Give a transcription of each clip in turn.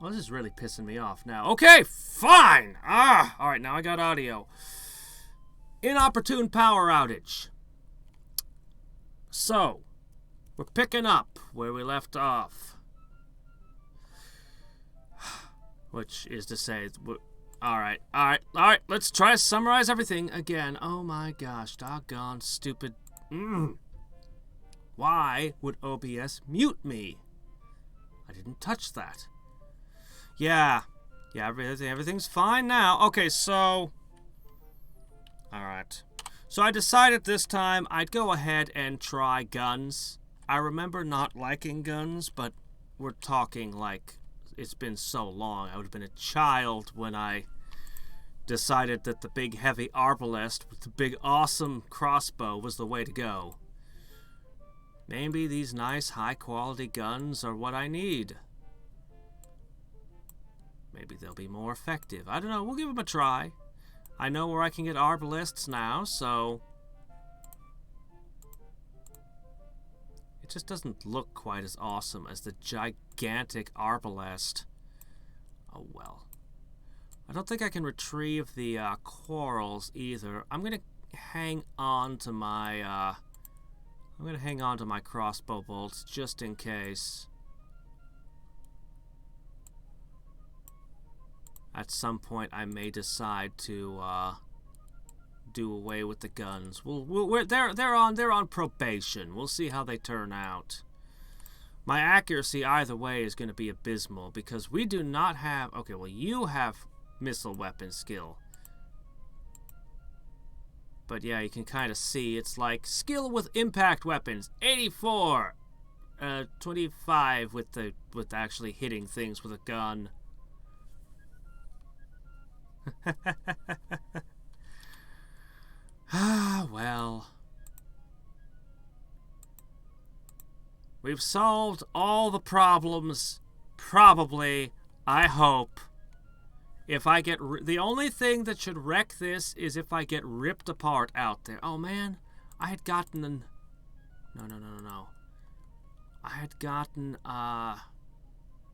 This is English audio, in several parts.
Well, this is really pissing me off now. Okay, fine! Alright, now I got audio. Inopportune power outage. So, we're picking up where we left off. Which is to say, alright, let's try to summarize everything again. Oh my gosh, doggone stupid. Why would OBS mute me? I didn't touch that. Yeah, everything's fine now. Okay, so... Alright. So I decided this time I'd go ahead and try guns. I remember not liking guns, but we're talking like it's been so long. I would have been a child when I decided that the big heavy arbalest with the big awesome crossbow was the way to go. Maybe these nice high quality guns are what I need. Maybe they'll be more effective. I don't know. We'll give them a try. I know where I can get arbalests now, so... It just doesn't look quite as awesome as the gigantic arbalest. Oh, well. I don't think I can retrieve the corals either. I'm going to hang on to my... I'm going to hang on to my crossbow bolts just in case. At some point, I may decide to do away with the guns. They're on probation. We'll see how they turn out. My accuracy either way is going to be abysmal because we do not have. Okay, well you have missile weapon skill, but yeah, you can kind of see it's like skill with impact weapons 84, 25 with actually hitting things with a gun. Well. We've solved all the problems, probably, I hope. If I get... the only thing that should wreck this is if I get ripped apart out there. Oh, man. I had gotten an... No. I had gotten,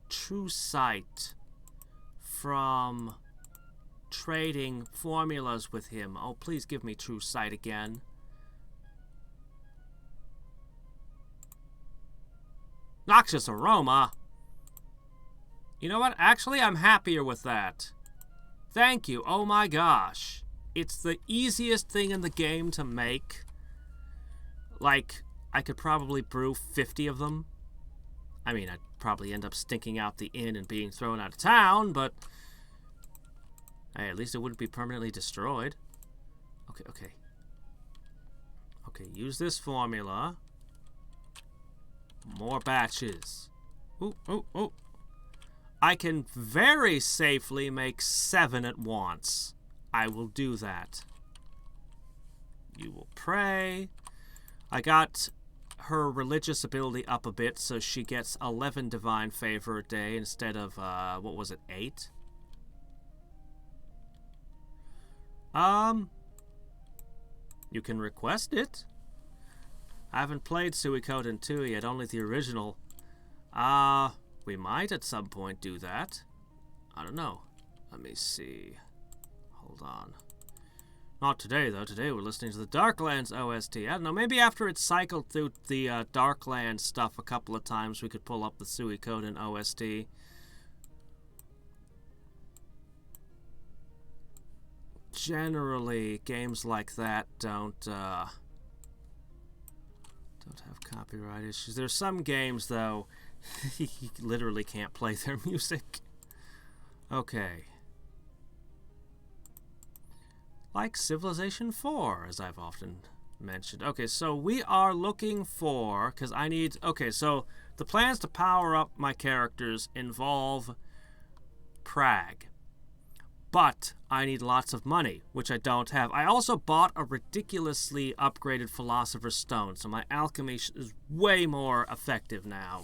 true sight from... trading formulas with him. Oh, please give me true sight again. Noxious aroma. You know what? Actually, I'm happier with that. Thank you. Oh my gosh. It's the easiest thing in the game to make. Like, I could probably brew 50 of them. I mean, I'd probably end up stinking out the inn and being thrown out of town, but hey, at least it wouldn't be permanently destroyed. Okay. Okay, use this formula. More batches. Ooh. I can very safely make 7 at once. I will do that. You will pray. I got her religious ability up a bit, so she gets 11 divine favor a day instead of, what was it, 8? You can request it. I haven't played Suikoden 2 yet, only the original. We might at some point do that. I don't know. Let me see. Hold on. Not today, though. Today we're listening to the Darklands OST. I don't know, maybe after it's cycled through the Darklands stuff a couple of times, we could pull up the Suikoden OST. Generally, games like that don't have copyright issues. There's some games, though, you literally can't play their music. Okay. Like Civilization 4, as I've often mentioned. Okay, so we are looking for, because I need, okay, so the plans to power up my characters involve Prague. But I need lots of money, which I don't have. I also bought a ridiculously upgraded Philosopher's Stone, so my alchemy is way more effective now.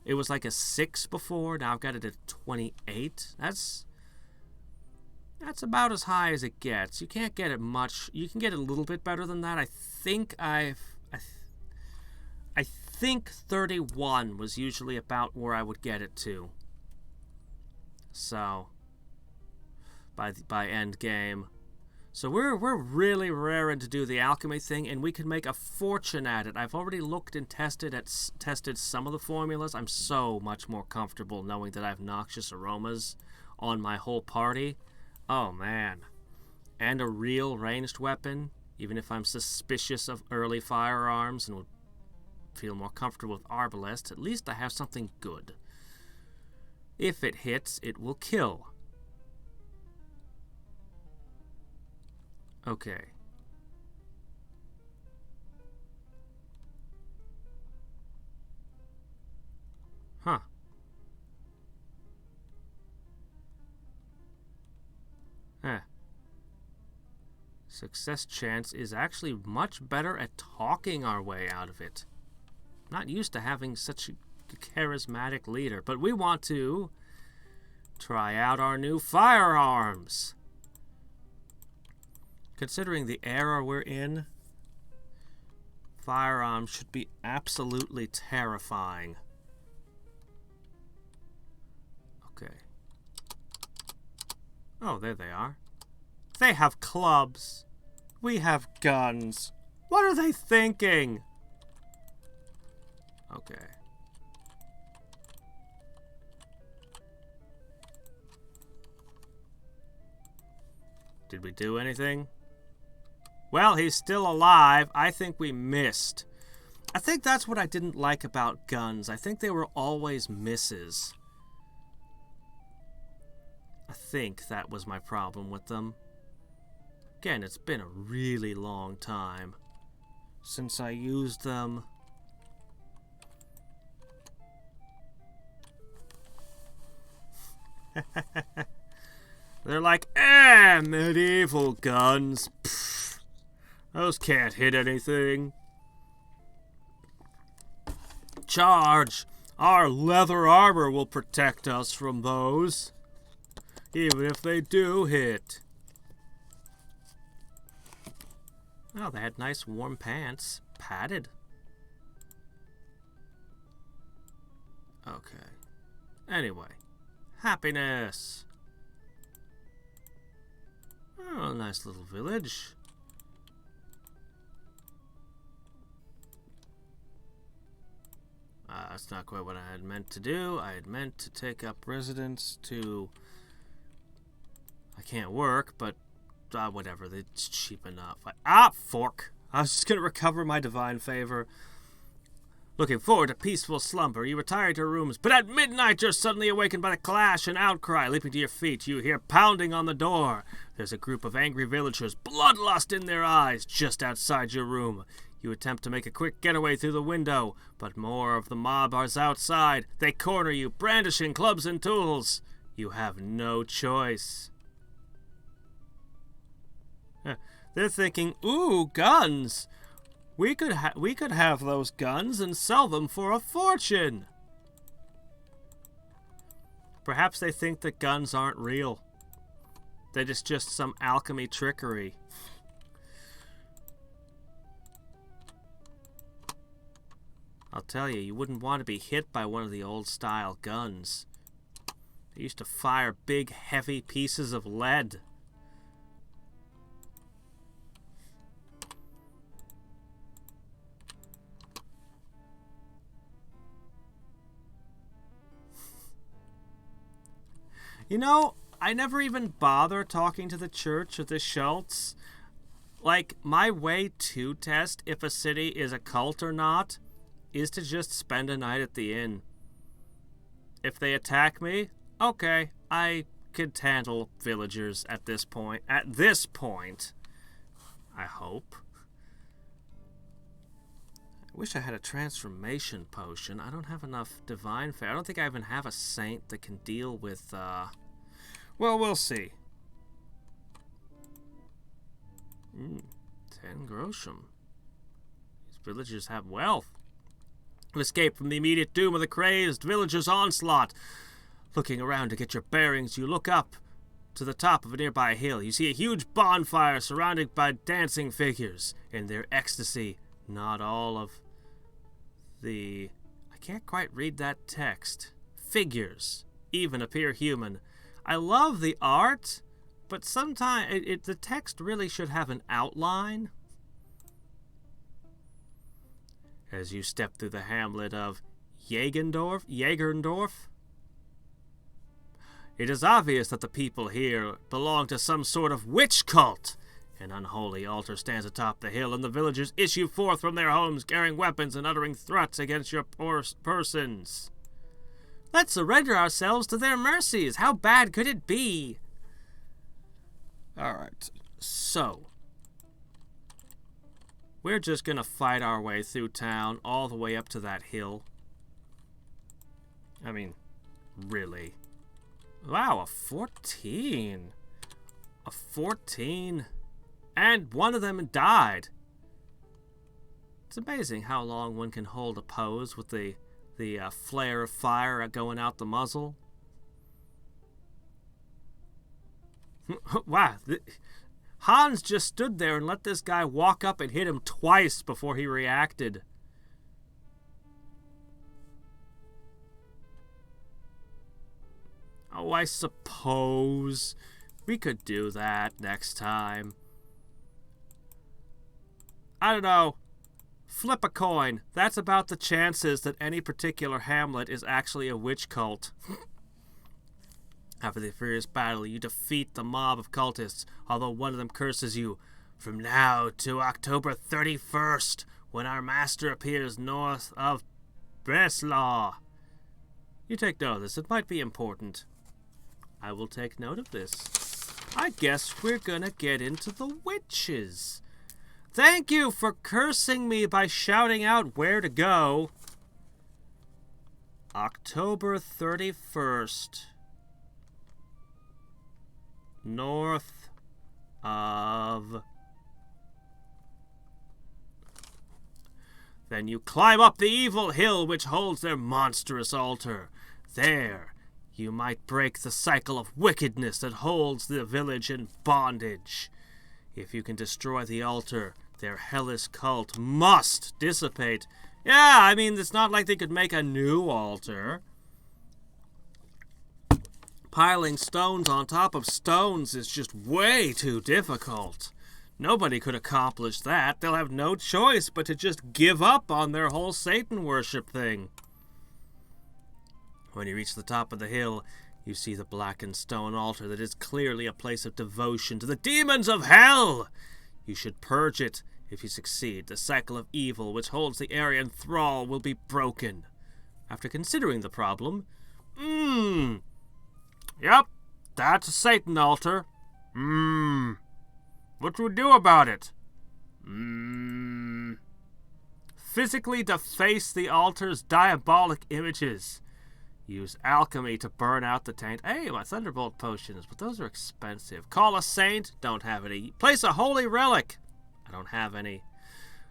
It was like a 6 before, now I've got it at 28. That's about as high as it gets. You can't get it much. You can get it a little bit better than that. I think 31 was usually about where I would get it to. So by end game. So we're really raring to do the alchemy thing, and we can make a fortune at it. I've already looked and tested some of the formulas. I'm so much more comfortable knowing that I have noxious aromas on my whole party. Oh man. And a real ranged weapon, even if I'm suspicious of early firearms and would feel more comfortable with arbalest, at least I have something good. If it hits, it will kill. Okay. Huh. Success chance is actually much better at talking our way out of it. Not used to having such a charismatic leader, but we want to try out our new firearms. Considering the era we're in, firearms should be absolutely terrifying. Okay. Oh, there they are. They have clubs. We have guns. What are they thinking? Okay. Did we do anything? Well, he's still alive. I think we missed. I think that's what I didn't like about guns. I think they were always misses. I think that was my problem with them. Again, it's been a really long time since I used them. They're like, medieval guns. Pfft, those can't hit anything. Charge! Our leather armor will protect us from those, even if they do hit. Oh, they had nice warm pants. Padded. Okay. Anyway. Happiness. Oh, nice little village. That's not quite what I had meant to do. I had meant to take up residence to... I can't work, but whatever. It's cheap enough. Fork. I was just going to recover my divine favor. Looking forward to peaceful slumber, you retire to your rooms, but at midnight you're suddenly awakened by the clash and outcry. Leaping to your feet, you hear pounding on the door. There's a group of angry villagers, bloodlust in their eyes, just outside your room. You attempt to make a quick getaway through the window, but more of the mob are outside. They corner you, brandishing clubs and tools. You have no choice. They're thinking, ooh, guns. We could have those guns and sell them for a fortune. Perhaps they think that guns aren't real. That it's just some alchemy trickery. I'll tell you, you wouldn't want to be hit by one of the old-style guns. They used to fire big, heavy pieces of lead. You know, I never even bother talking to the church or the Schultz. Like, my way to test if a city is a cult or not is to just spend a night at the inn. If they attack me, okay, I could handle villagers at this point. At this point, I hope. I wish I had a transformation potion. I don't have enough divine faith. I don't think I even have a saint that can deal with, well, we'll see. 10 grosham. These villagers have wealth. Escape from the immediate doom of the crazed villagers' onslaught. Looking around to get your bearings, you look up to the top of a nearby hill. You see a huge bonfire surrounded by dancing figures. In their ecstasy, not all of the... I can't quite read that text. Figures even appear human. I love the art, but sometimes the text really should have an outline. As you step through the hamlet of Jägerndorf, it is obvious that the people here belong to some sort of witch cult. An unholy altar stands atop the hill, and the villagers issue forth from their homes carrying weapons and uttering threats against your poor persons. Let's surrender ourselves to their mercies. How bad could it be? Alright, so we're just gonna fight our way through town all the way up to that hill. I mean, really. Wow, a 14. A 14. And one of them died. It's amazing how long one can hold a pose with the flare of fire going out the muzzle. Wow. Hans just stood there and let this guy walk up and hit him twice before he reacted. Oh, I suppose we could do that next time. I don't know. Flip a coin. That's about the chances that any particular hamlet is actually a witch cult. After the furious battle, you defeat the mob of cultists, although one of them curses you. From now to October 31st, when our master appears north of Breslau. You take note of this. It might be important. I will take note of this. I guess we're gonna get into the witches. Thank you for cursing me by shouting out where to go. October 31st. North of... Then you climb up the evil hill which holds their monstrous altar. There, you might break the cycle of wickedness that holds the village in bondage. If you can destroy the altar, their hellish cult must dissipate. Yeah, I mean, it's not like they could make a new altar. Piling stones on top of stones is just way too difficult. Nobody could accomplish that. They'll have no choice but to just give up on their whole Satan worship thing. When you reach the top of the hill, you see the blackened stone altar that is clearly a place of devotion to the demons of hell. You should purge it If you succeed, the cycle of evil which holds the area in thrall will be broken. After considering the problem, yep, that's a Satan altar. What do we do about it? Physically deface the altar's diabolic images. Use alchemy to burn out the taint. Hey, my thunderbolt potions, but those are expensive. Call a saint. Don't have any. Place a holy relic. I don't have any.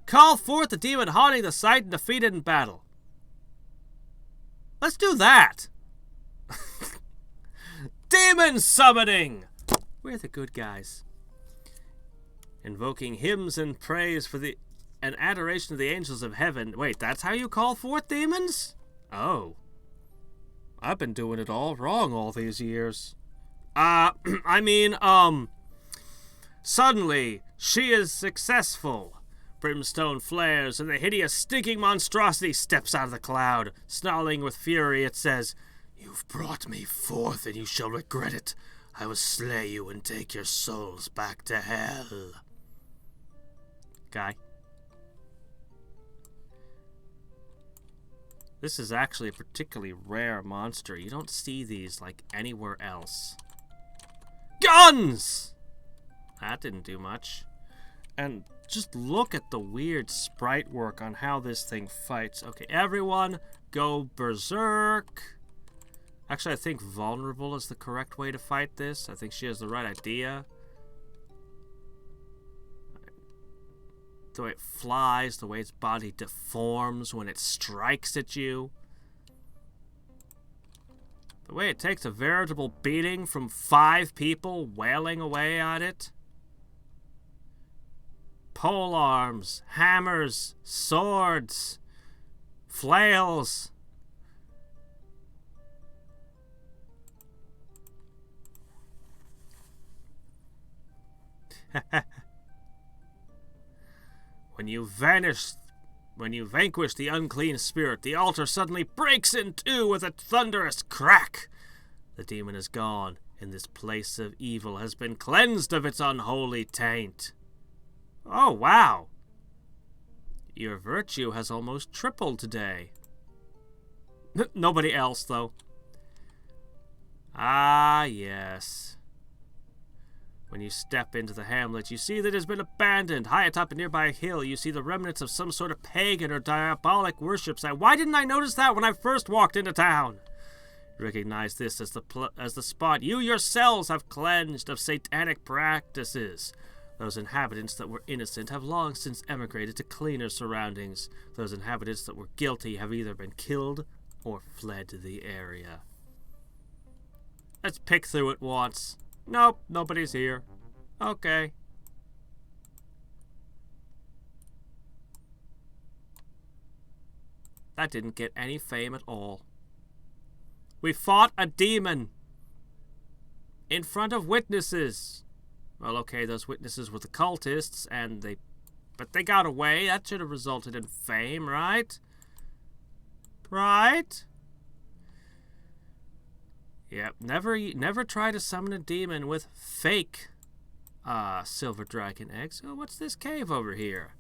Call forth the demon haunting the site and defeat it in battle. Let's do that. Demon summoning. We're the good guys. Invoking hymns and praise for and adoration of the angels of heaven. Wait, that's how you call forth demons? Oh. I've been doing it all wrong all these years. Suddenly, she is successful. Brimstone flares, and the hideous, stinking monstrosity steps out of the cloud. Snarling with fury, it says, "You've brought me forth, and you shall regret it. I will slay you and take your souls back to hell." Guy. This is actually a particularly rare monster. You don't see these like anywhere else. Guns! That didn't do much. And just look at the weird sprite work on how this thing fights. Okay, everyone go berserk. Actually, I think vulnerable is the correct way to fight this. I think she has the right idea. The way it flies, the way its body deforms when it strikes at you. The way it takes a veritable beating from 5 people wailing away at it. Pole arms, hammers, swords, flails. When you vanquish the unclean spirit, the altar suddenly breaks in two with a thunderous crack. The demon is gone, and this place of evil has been cleansed of its unholy taint. Oh, wow. Your virtue has almost tripled today. Nobody else, though. Ah, yes. When you step into the hamlet, you see that it has been abandoned. High atop a nearby hill, you see the remnants of some sort of pagan or diabolic worship site. Why didn't I notice that when I first walked into town? You recognize this as the spot you yourselves have cleansed of satanic practices. Those inhabitants that were innocent have long since emigrated to cleaner surroundings. Those inhabitants that were guilty have either been killed or fled to the area. Let's pick through it once. Nope, nobody's here. Okay. That didn't get any fame at all. We fought a demon. In front of witnesses. Well, okay, those witnesses were the cultists, but they got away. That should have resulted in fame, right? Right? Yep, never try to summon a demon with fake silver dragon eggs. Oh, what's this cave over here?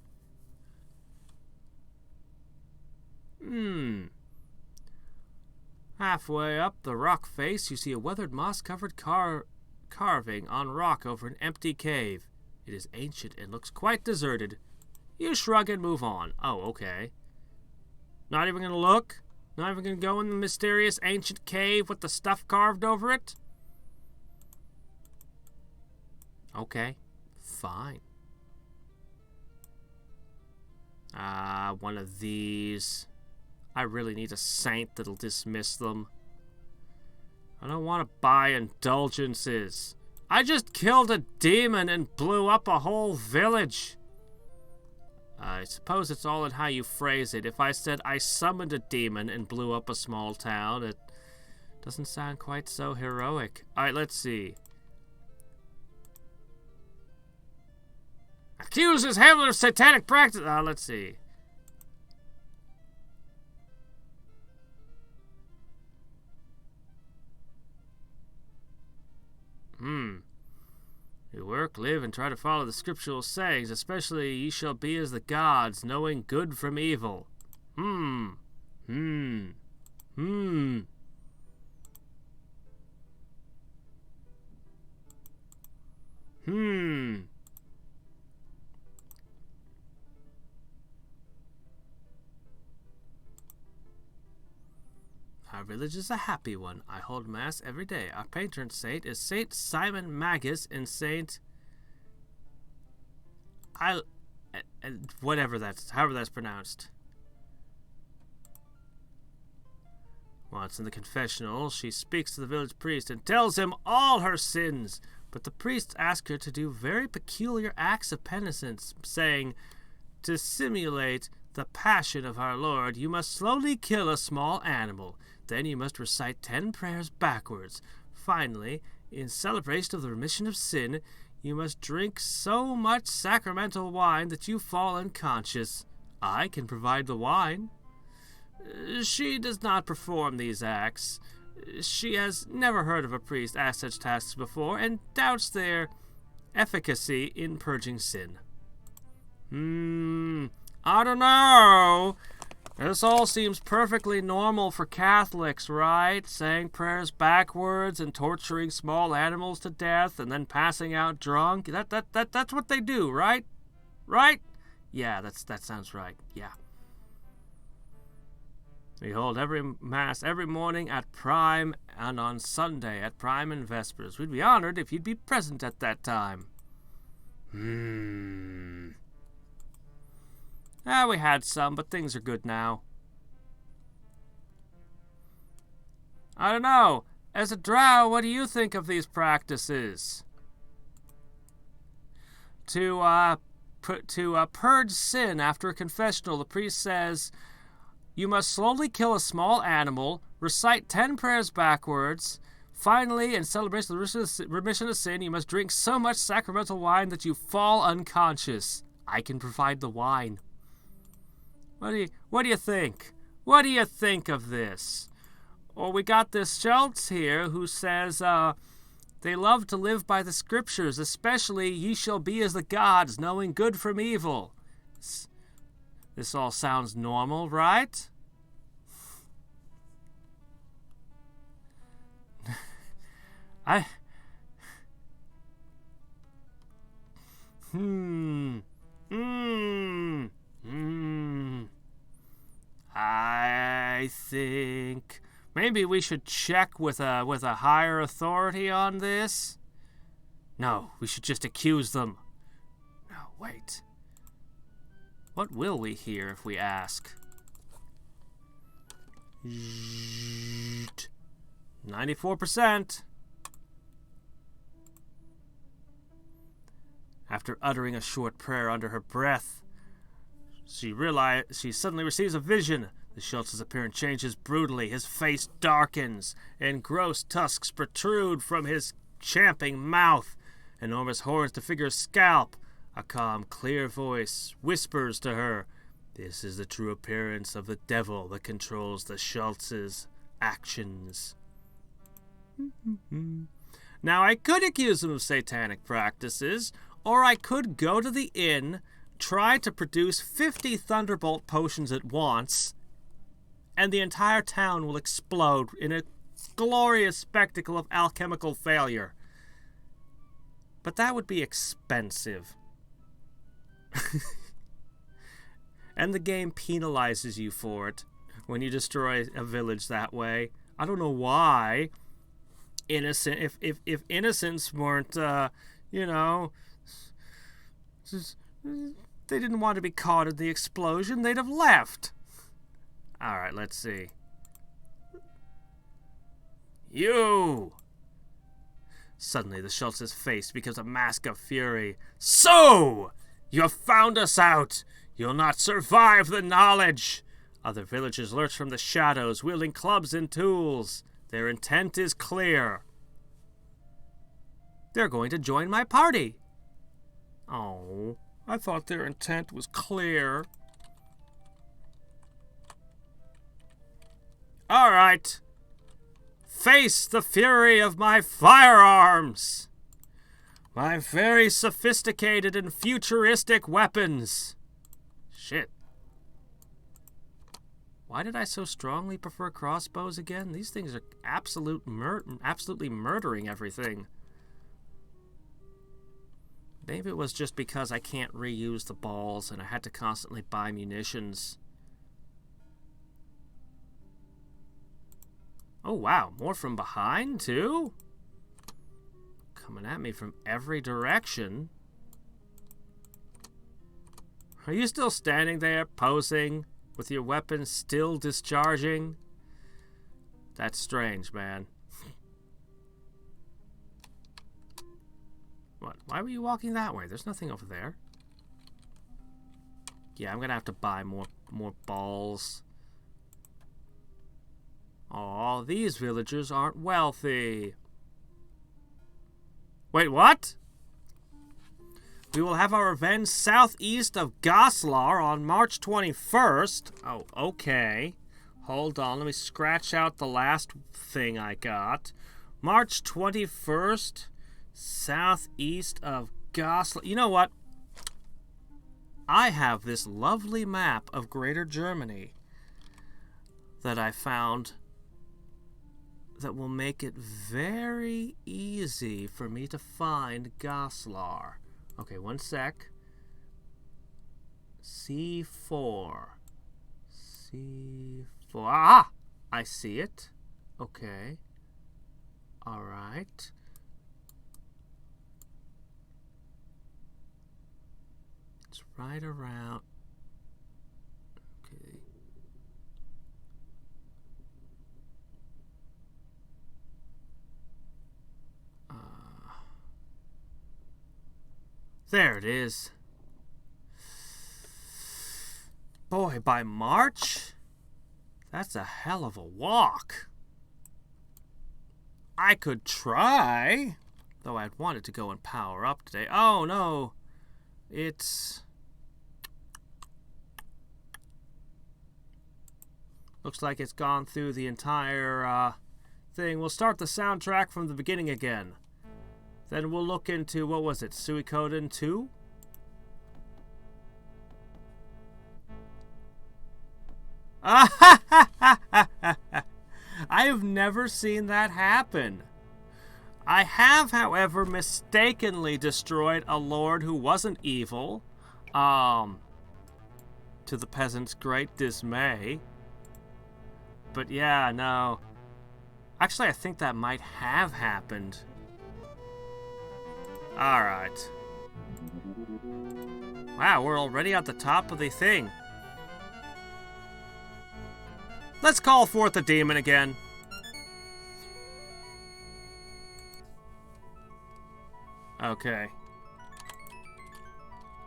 Halfway up the rock face, you see a weathered moss-covered carving on rock over an empty cave. It is ancient and looks quite deserted. You shrug and move on. Oh, okay. Not even gonna look? Not even gonna go in the mysterious ancient cave with the stuff carved over it? Okay, fine. One of these. I really need a saint that'll dismiss them. I don't want to buy indulgences. I just killed a demon and blew up a whole village. I suppose it's all in how you phrase it. If I said I summoned a demon and blew up a small town, it doesn't sound quite so heroic. Alright, let's see. Accuses Hamlet of satanic practice. Let's see. You were work, live, and try to follow the scriptural sayings, especially ye shall be as the gods, knowing good from evil. Hmm. Our village is a happy one. I hold mass every day. Our patron saint is Saint Simon Magus and Saint... however that's pronounced. Once in the confessional, she speaks to the village priest and tells him all her sins. But the priest asks her to do very peculiar acts of penitence, saying, to simulate the passion of our Lord, you must slowly kill a small animal. Then you must recite 10 prayers backwards. Finally, in celebration of the remission of sin, you must drink so much sacramental wine that you fall unconscious. I can provide the wine. She does not perform these acts. She has never heard of a priest ask such tasks before and doubts their efficacy in purging sin. I don't know. This all seems perfectly normal for Catholics, right? Saying prayers backwards and torturing small animals to death and then passing out drunk. That's what they do, right? Right? Yeah, that sounds right. Yeah. We hold every Mass every morning at Prime and on Sunday at Prime and Vespers. We'd be honored if you'd be present at that time. We had some, but things are good now. I don't know. As a drow, what do you think of these practices? To purge sin after a confessional, the priest says, you must slowly kill a small animal, recite 10 prayers backwards. Finally, in celebration of the remission of sin, you must drink so much sacramental wine that you fall unconscious. I can provide the wine. What do you think? What do you think of this? Or we got this Schultz here who says, they love to live by the scriptures, especially ye shall be as the gods, knowing good from evil. This all sounds normal, right? I think maybe we should check with a higher authority on this. No, we should just accuse them. No, wait. What will we hear if we ask? 94%. After uttering a short prayer under her breath, she suddenly receives a vision. The Schultz's appearance changes brutally. His face darkens, and gross tusks protrude from his champing mouth. Enormous horns disfigure his scalp. A calm, clear voice whispers to her, "This is the true appearance of the devil that controls the Schultz's actions." Now, I could accuse him of satanic practices, or I could go to the inn, try to produce 50 Thunderbolt potions at once, and the entire town will explode in a glorious spectacle of alchemical failure. But that would be expensive. And the game penalizes you for it when you destroy a village that way. I don't know why. Innocent, if innocents weren't, they didn't want to be caught in the explosion, they'd have left. Alright, let's see. You! Suddenly, the Schultz's face becomes a mask of fury. So! You have found us out! You'll not survive the knowledge! Other villagers lurch from the shadows, wielding clubs and tools. Their intent is clear. They're going to join my party. Oh, I thought their intent was clear. All right. Face the fury of my firearms. My very sophisticated and futuristic weapons. Shit. Why did I so strongly prefer crossbows again? These things are absolutely murdering everything. Maybe it was just because I can't reuse the balls and I had to constantly buy munitions. Oh wow, more from behind too? Coming at me from every direction. Are you still standing there, posing, with your weapon still discharging? That's strange, man. What? Why were you walking that way? There's nothing over there. Yeah, I'm gonna have to buy more balls. Aw, these villagers aren't wealthy. Wait, what? We will have our revenge southeast of Goslar on March 21st. Oh, okay. Hold on, let me scratch out the last thing I got. March 21st, southeast of Goslar. You know what? I have this lovely map of Greater Germany that I found that will make it very easy for me to find Goslar. Okay, one sec. C4. C4. Ah! I see it. Okay. Alright. It's right around... Okay. There it is. Boy, by March? That's a hell of a walk. I could try, though I'd wanted to go and power up today. Oh, no. It's... Looks like it's gone through the entire thing. We'll start the soundtrack from the beginning again. Then we'll look into, what was it, Suikoden 2? I have never seen that happen. I have, however, mistakenly destroyed a lord who wasn't evil, to the peasants' great dismay. But yeah, no. Actually, I think that might have happened. Alright. Wow, we're already at the top of the thing. Let's call forth the demon again. Okay.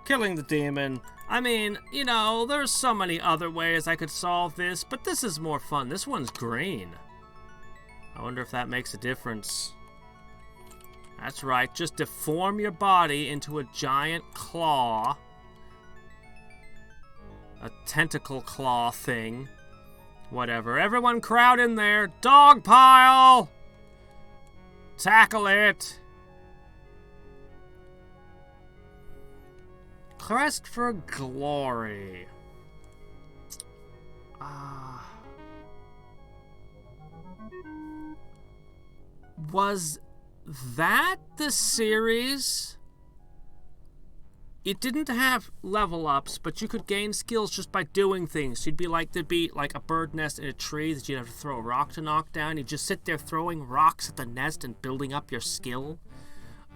Killing the demon. I mean, you know, there's so many other ways I could solve this, but this is more fun. This one's green. I wonder if that makes a difference. That's right, just deform your body into a giant claw. A tentacle claw thing. Whatever. Everyone crowd in there. Dog pile! Tackle it! Crest for glory. Was that the series? It didn't have level ups, but you could gain skills just by doing things. You'd be like, there'd be like a bird nest in a tree that you'd have to throw a rock to knock down. You'd just sit there throwing rocks at the nest and building up your skill.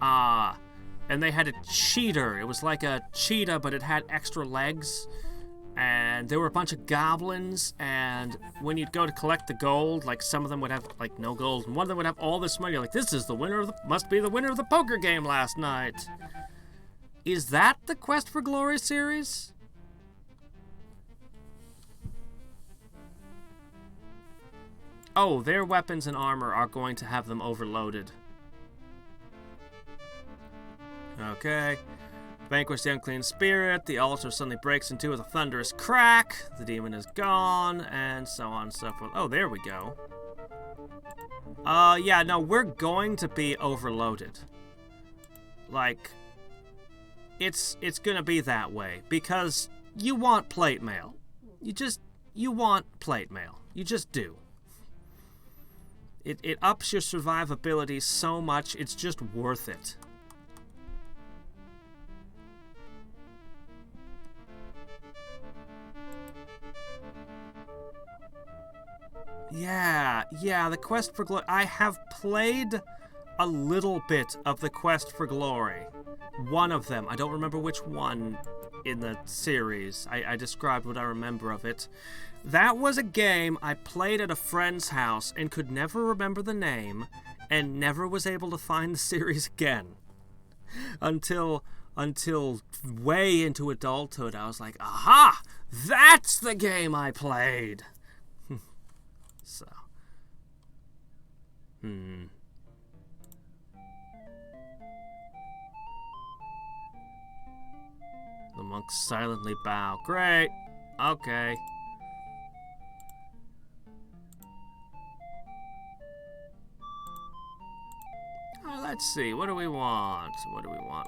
And they had a cheater. It was like a cheetah, but it had extra legs. And there were a bunch of goblins, and when you'd go to collect the gold, like some of them would have like no gold, and one of them would have all this money. You're like, this is the winner of the, must be the winner of the poker game last night. Is that the Quest for Glory series? Oh, their weapons and armor are going to have them overloaded. Okay. Vanquish the unclean spirit. The altar suddenly breaks into with a thunderous crack. The demon is gone, and so on and so forth. Oh, there we go. Yeah, no, we're going to be overloaded. Like, it's gonna be that way because you want plate mail. You want plate mail. You just do. It ups your survivability so much, it's just worth it. Yeah, the Quest for Glory. I have played a little bit of the Quest for Glory. One of them. I don't remember which one in the series. I described what I remember of it. That was a game I played at a friend's house and could never remember the name and never was able to find the series again. Until way into adulthood, I was like, aha! That's the game I played! So. The monks silently bow. Great. Okay. Let's see. What do we want?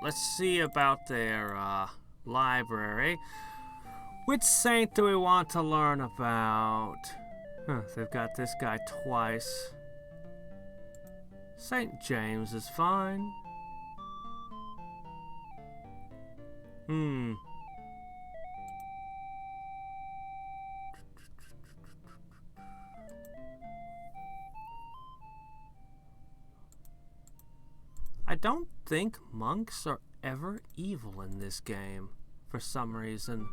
Let's see about their library. Which saint do we want to learn about? They've got this guy twice. St. James is fine. I don't think monks are ever evil in this game, for some reason.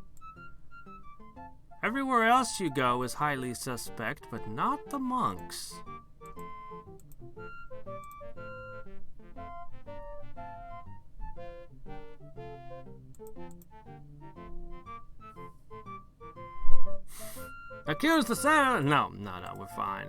Everywhere else you go is highly suspect, but not the monks. Accuse the senator? No, we're fine.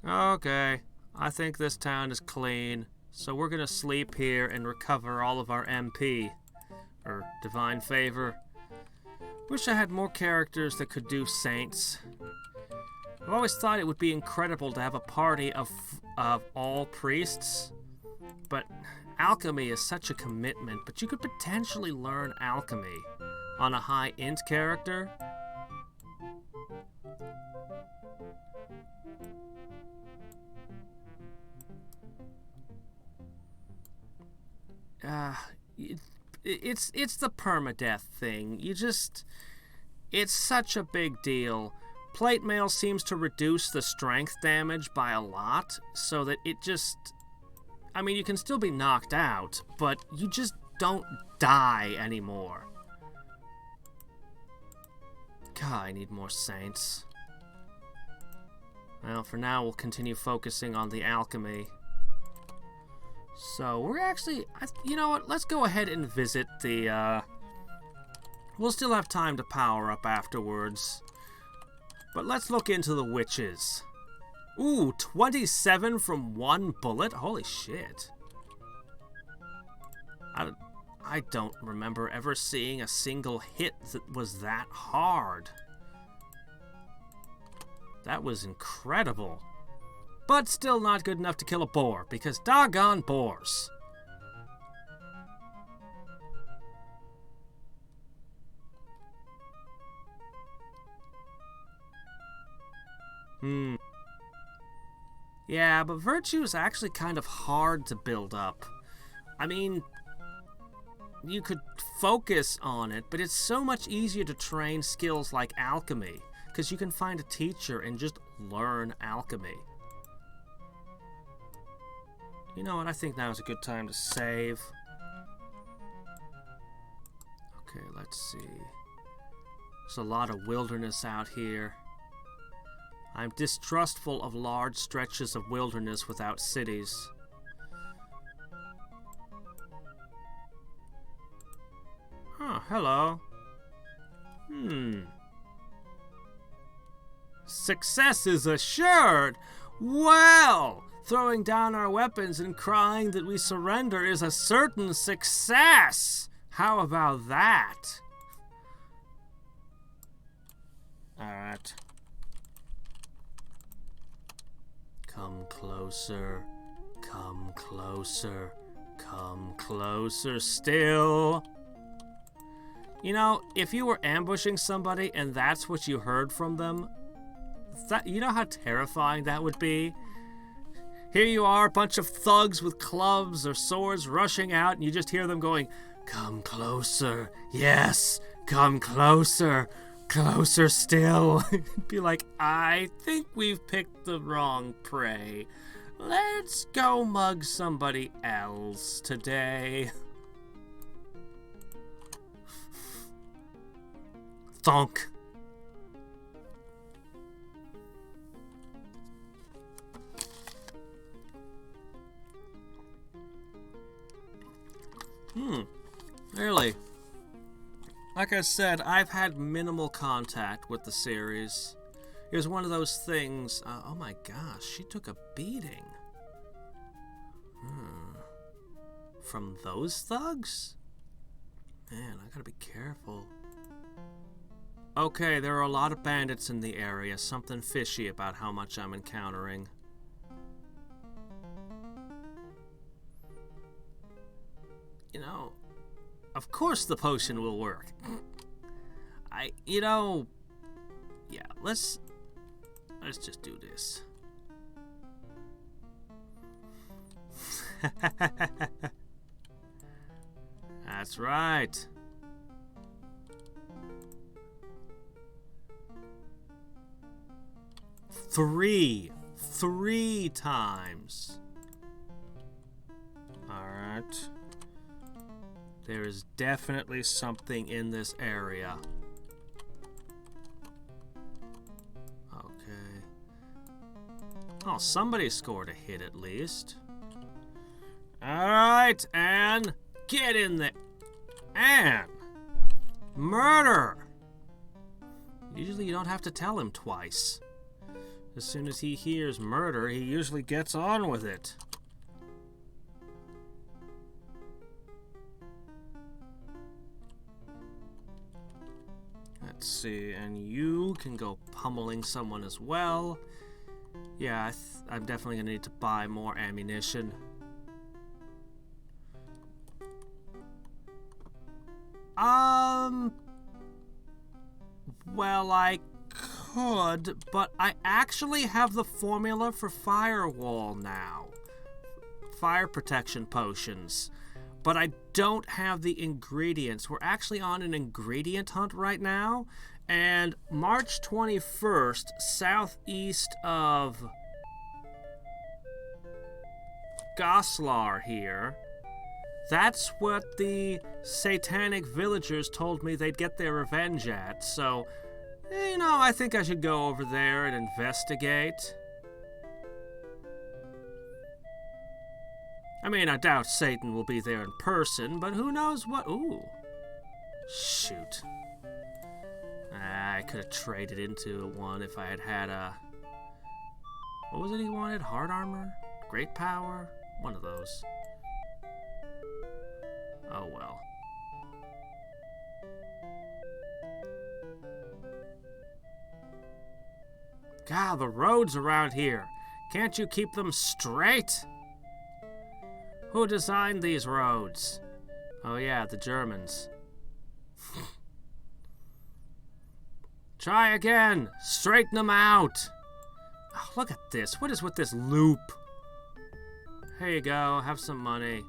Okay, I think this town is clean, so we're gonna sleep here and recover all of our MP, or divine favor. Wish I had more characters that could do saints. I've always thought it would be incredible to have a party of all priests, but alchemy is such a commitment, but you could potentially learn alchemy on a high int character. It's the permadeath thing. It's such a big deal. Plate mail seems to reduce the strength damage by a lot, so that it just... I mean, you can still be knocked out, but you just don't die anymore. God, I need more saints. Well, for now, we'll continue focusing on the alchemy. So, we're actually... You know what? Let's go ahead and visit the... We'll still have time to power up afterwards. But let's look into the witches. Ooh, 27 from one bullet? Holy shit. I don't remember ever seeing a single hit that was that hard. That was incredible. But still not good enough to kill a boar, because doggone boars. Yeah, but virtue is actually kind of hard to build up. I mean, you could focus on it, but it's so much easier to train skills like alchemy, because you can find a teacher and just learn alchemy. You know what, I think now is a good time to save. Okay, let's see. There's a lot of wilderness out here. I'm distrustful of large stretches of wilderness without cities. Huh, hello. Success is assured! Well, throwing down our weapons and crying that we surrender is a certain success! How about that? Alright. Come closer. Come closer. Come closer still. You know, if you were ambushing somebody and that's what you heard from them, you know how terrifying that would be? Here you are, a bunch of thugs with clubs or swords rushing out, and you just hear them going, come closer, yes, come closer, closer still. Be like, I think we've picked the wrong prey. Let's go mug somebody else today. Thunk. Really? Like I said, I've had minimal contact with the series. It was one of those things. Oh my gosh, she took a beating. From those thugs? Man, I gotta be careful. Okay, there are a lot of bandits in the area. Something fishy about how much I'm encountering. You know, of course the potion will work. Yeah, let's just do this. That's right. Three times. All right. There is definitely something in this area. Okay. Oh, somebody scored a hit at least. Alright, and get in there. And murder! Usually you don't have to tell him twice. As soon as he hears murder, he usually gets on with it. Let's see, and you can go pummeling someone as well. Yeah, I'm definitely gonna need to buy more ammunition. Well, I could, but I actually have the formula for firewall now. Fire protection potions. But I don't have the ingredients. We're actually on an ingredient hunt right now. And March 21st, southeast of Goslar here, that's what the satanic villagers told me they'd get their revenge at. So, you know, I think I should go over there and investigate. I mean, I doubt Satan will be there in person, but who knows what... Ooh. Shoot. I could have traded into one if I had had a... What was it he wanted? Hard armor? Great power? One of those. Oh well. God, the roads around here. Can't you keep them straight? Who designed these roads? Oh yeah, the Germans. Try again. Straighten them out. Oh, look at this. What is with this loop? Here you go. Have some money.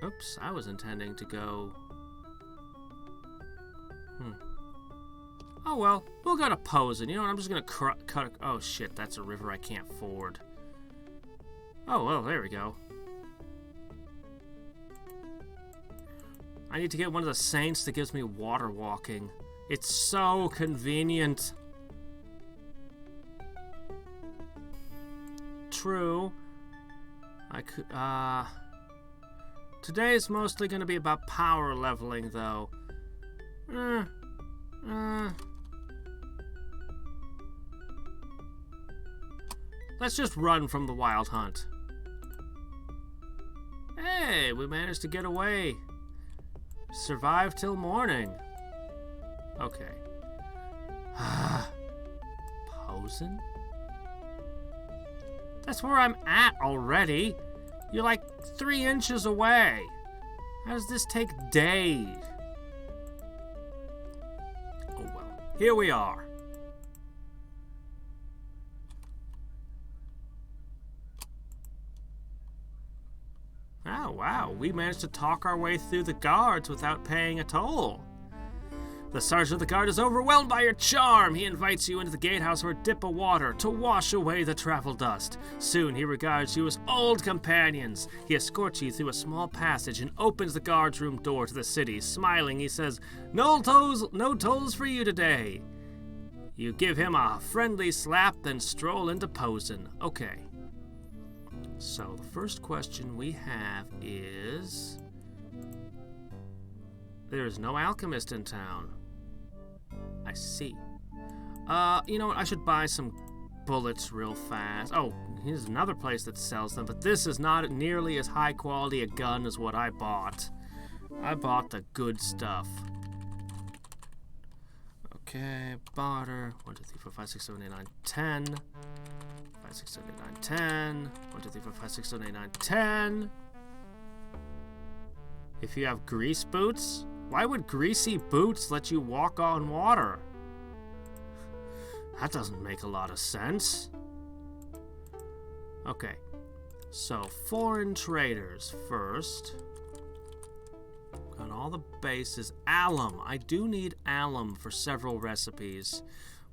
Oops, I was intending to go... Oh well, we'll go to Posen. You know what, I'm just gonna cut... Oh shit, that's a river I can't ford. Oh well, there we go. I need to get one of the saints that gives me water walking. It's so convenient. True. I could, Today's mostly gonna be about power leveling, though. Let's just run from the wild hunt. Hey, we managed to get away. Survive till morning. Okay, Posen? That's where I'm at already. You're like 3 inches away. How does this take days? Oh well, here we are. Oh wow, we managed to talk our way through the guards without paying a toll. The sergeant of the guard is overwhelmed by your charm. He invites you into the gatehouse for a dip of water to wash away the travel dust. Soon he regards you as old companions. He escorts you through a small passage and opens the guard's room door to the city. Smiling, he says, no tolls for you today. You give him a friendly slap, then stroll into Posen. Okay. So the first question we have is... there is no alchemist in town. I see. You know what? I should buy some bullets real fast. Oh, here's another place that sells them, but this is not nearly as high quality a gun as what I bought. I bought the good stuff. Okay, barter. 1, 2, 3, 4, 5, 6, 7, 8, 9, 10. 5, 6, 7, 8, 9, 10. 1, 2, 3, 4, 5, 6, 7, 8, 9, 10. If you have grease boots, why would greasy boots let you walk on water? That doesn't make a lot of sense. Okay, so foreign traders first. Got all the bases. Alum. I do need alum for several recipes,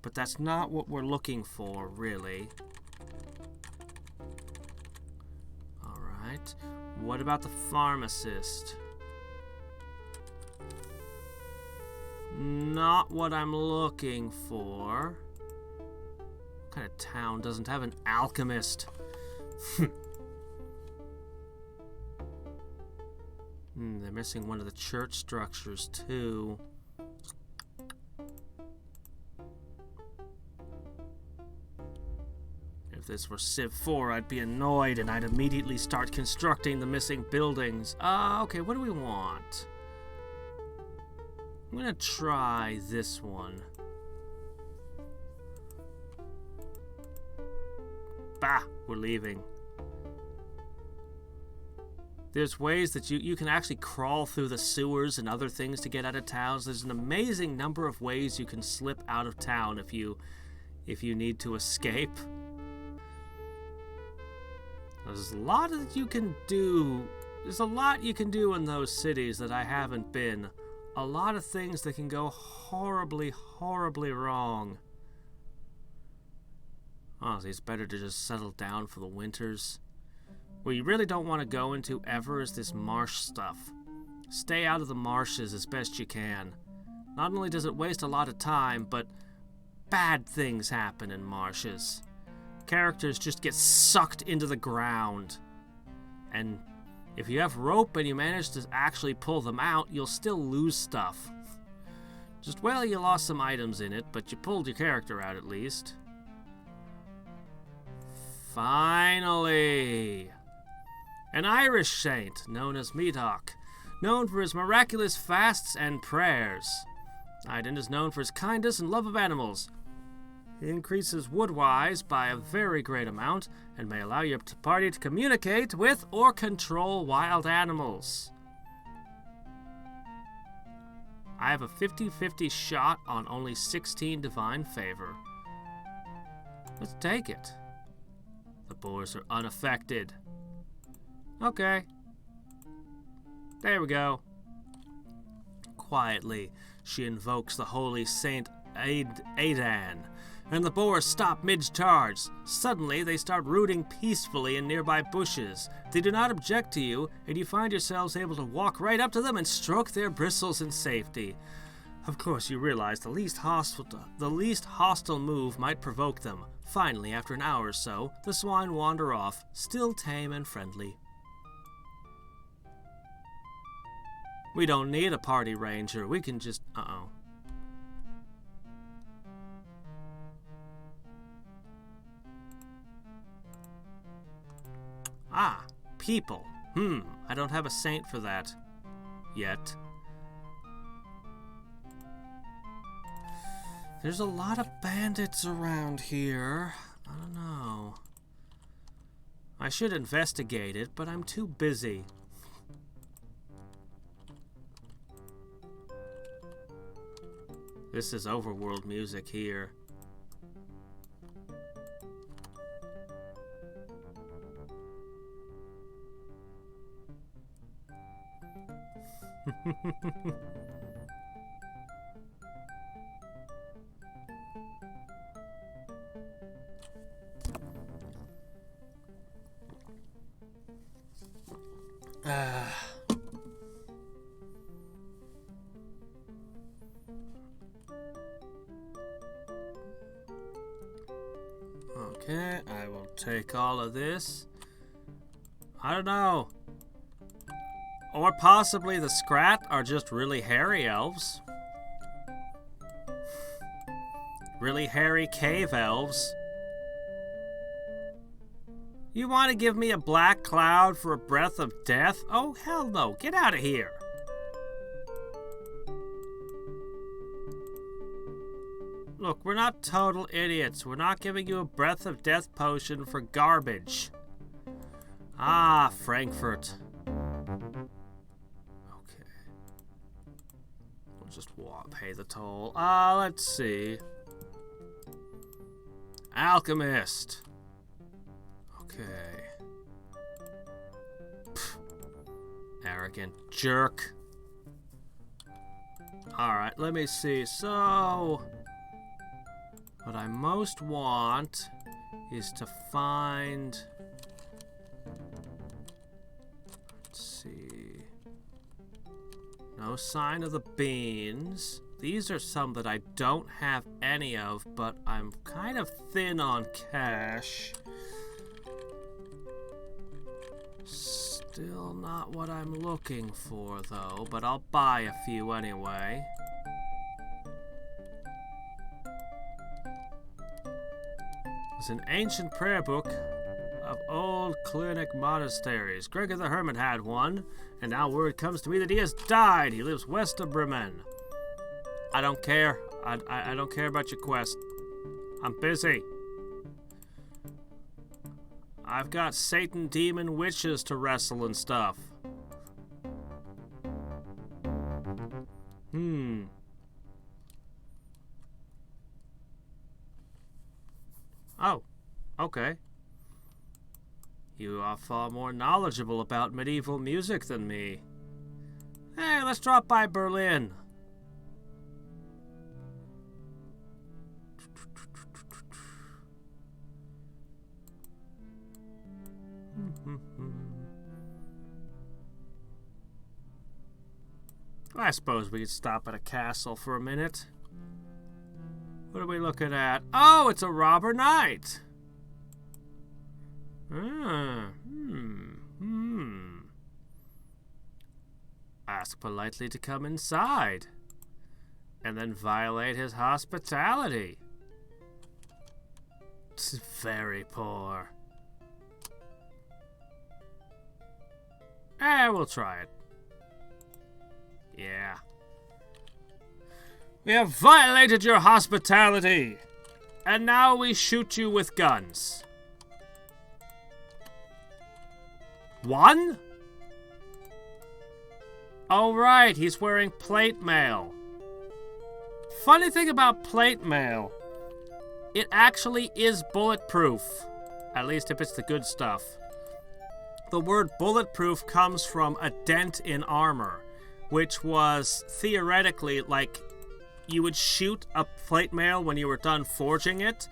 but that's not what we're looking for, really. All right. What about the pharmacist? Not what I'm looking for. What kind of town doesn't have an alchemist? They're missing one of the church structures, too. If this were Civ 4, I'd be annoyed and I'd immediately start constructing the missing buildings. Okay, what do we want? I'm gonna try this one. Bah, we're leaving. There's ways that you can actually crawl through the sewers and other things to get out of towns. There's an amazing number of ways you can slip out of town if you need to escape. There's a lot that you can do. There's a lot you can do in those cities that I haven't been. A lot of things that can go horribly, horribly wrong. Honestly, it's better to just settle down for the winters. What you really don't want to go into ever is this marsh stuff. Stay out of the marshes as best you can. Not only does it waste a lot of time, but bad things happen in marshes. Characters just get sucked into the ground. And if you have rope and you manage to actually pull them out, you'll still lose stuff. Just, well, you lost some items in it, but you pulled your character out at least. Finally! An Irish saint known as Medoc, known for his miraculous fasts and prayers. Iden is known for his kindness and love of animals. He increases wood-wise by a very great amount and may allow your party to communicate with or control wild animals. I have a 50-50 shot on only 16 divine favor. Let's take it. The boars are unaffected. Okay. There we go. Quietly, she invokes the holy Saint Aidan, and the boars stop mid-charge. Suddenly, they start rooting peacefully in nearby bushes. They do not object to you, and you find yourselves able to walk right up to them and stroke their bristles in safety. Of course, you realize the least hostile move might provoke them. Finally, after an hour or so, the swine wander off, still tame and friendly. We don't need a party ranger. We can just... Uh-oh. Ah, people. I don't have a saint for that. Yet. There's a lot of bandits around here. I don't know. I should investigate it, but I'm too busy. This is overworld music here. Okay, I will take all of this. I don't know. Or possibly the Scrat are just really hairy elves. Really hairy cave elves. You want to give me a black cloud for a breath of death? Oh, hell no. Get out of here. Look, we're not total idiots. We're not giving you a breath of death potion for garbage. Ah, Frankfurt. Okay. We'll just pay the toll. Let's see. Alchemist. Okay. Pfft. Arrogant jerk. Alright, let me see. So, what I most want is to find... Let's see. No sign of the beans. These are some that I don't have any of, but I'm kind of thin on cash. Still not what I'm looking for, though, but I'll buy a few anyway. It's an ancient prayer book of old Clunic monasteries. Gregor the Hermit had one, and now word comes to me that he has died. He lives west of Bremen. I don't care. I don't care about your quest. I'm busy. I've got Satan demon witches to wrestle and stuff. Oh, okay. You are far more knowledgeable about medieval music than me. Hey, let's drop by Berlin. I suppose we could stop at a castle for a minute. What are we looking at? Oh, it's a robber knight. Ask politely to come inside, and then violate his hospitality. It's very poor. We'll try it. Yeah. We have violated your hospitality, and now we shoot you with guns. One? Oh, right, he's wearing plate mail. Funny thing about plate mail, it actually is bulletproof. At least if it's the good stuff. The word bulletproof comes from a dent in armor, which was theoretically like you would shoot a plate mail when you were done forging it,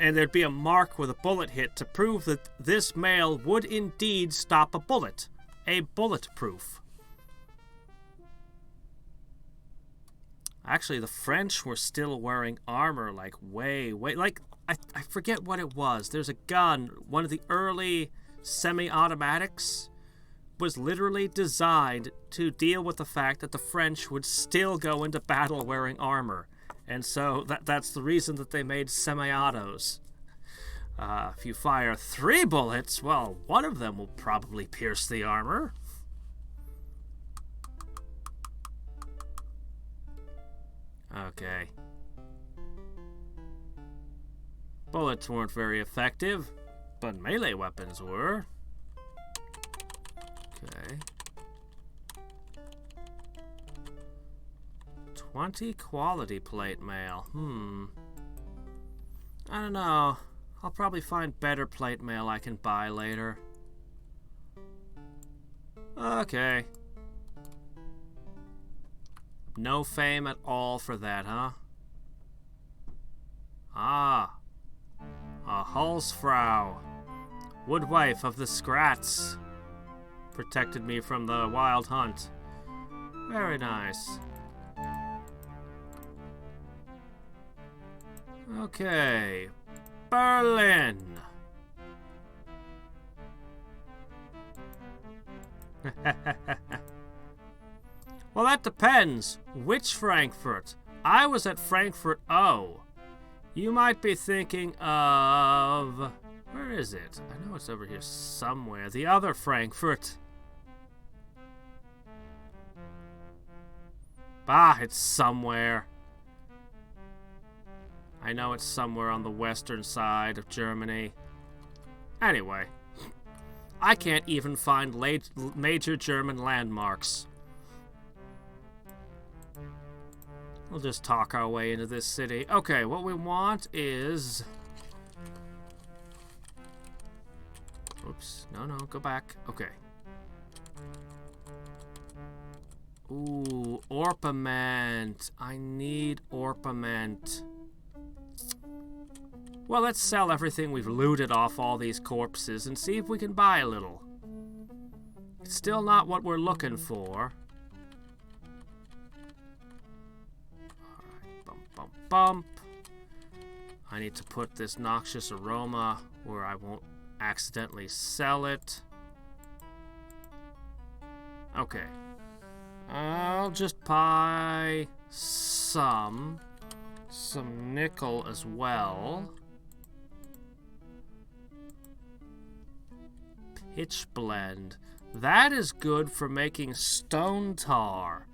and there'd be a mark with a bullet hit to prove that this mail would indeed stop a bullet. A bulletproof. Actually, the French were still wearing armor, like way, like, I forget what it was. There's a gun, one of the early semi-automatics, was literally designed to deal with the fact that the French would still go into battle wearing armor. And so that's the reason that they made semi-autos. If you fire 3 bullets, well, one of them will probably pierce the armor. Okay. Bullets weren't very effective, but melee weapons were. Okay. 20 quality plate mail. I don't know. I'll probably find better plate mail I can buy later. Okay. No fame at all for that, huh? Ah. A Hulsfrau. Woodwife of the Scrats. Protected me from the wild hunt. Very nice. Okay. Berlin. Well, that depends. Which Frankfurt? I was at Frankfurt O. You might be thinking of... Where is it? I know it's over here somewhere. The other Frankfurt. Bah, it's somewhere. I know it's somewhere on the western side of Germany. Anyway, I can't even find major German landmarks. We'll just talk our way into this city. Okay, what we want is... Oops, no, go back. Okay. Ooh, orpiment. I need orpiment. Well, let's sell everything we've looted off all these corpses and see if we can buy a little. It's still not what we're looking for. Alright, bump. I need to put this noxious aroma where I won't accidentally sell it. Okay. I'll just buy some nickel as well. Pitch blend. That is good for making stone tar.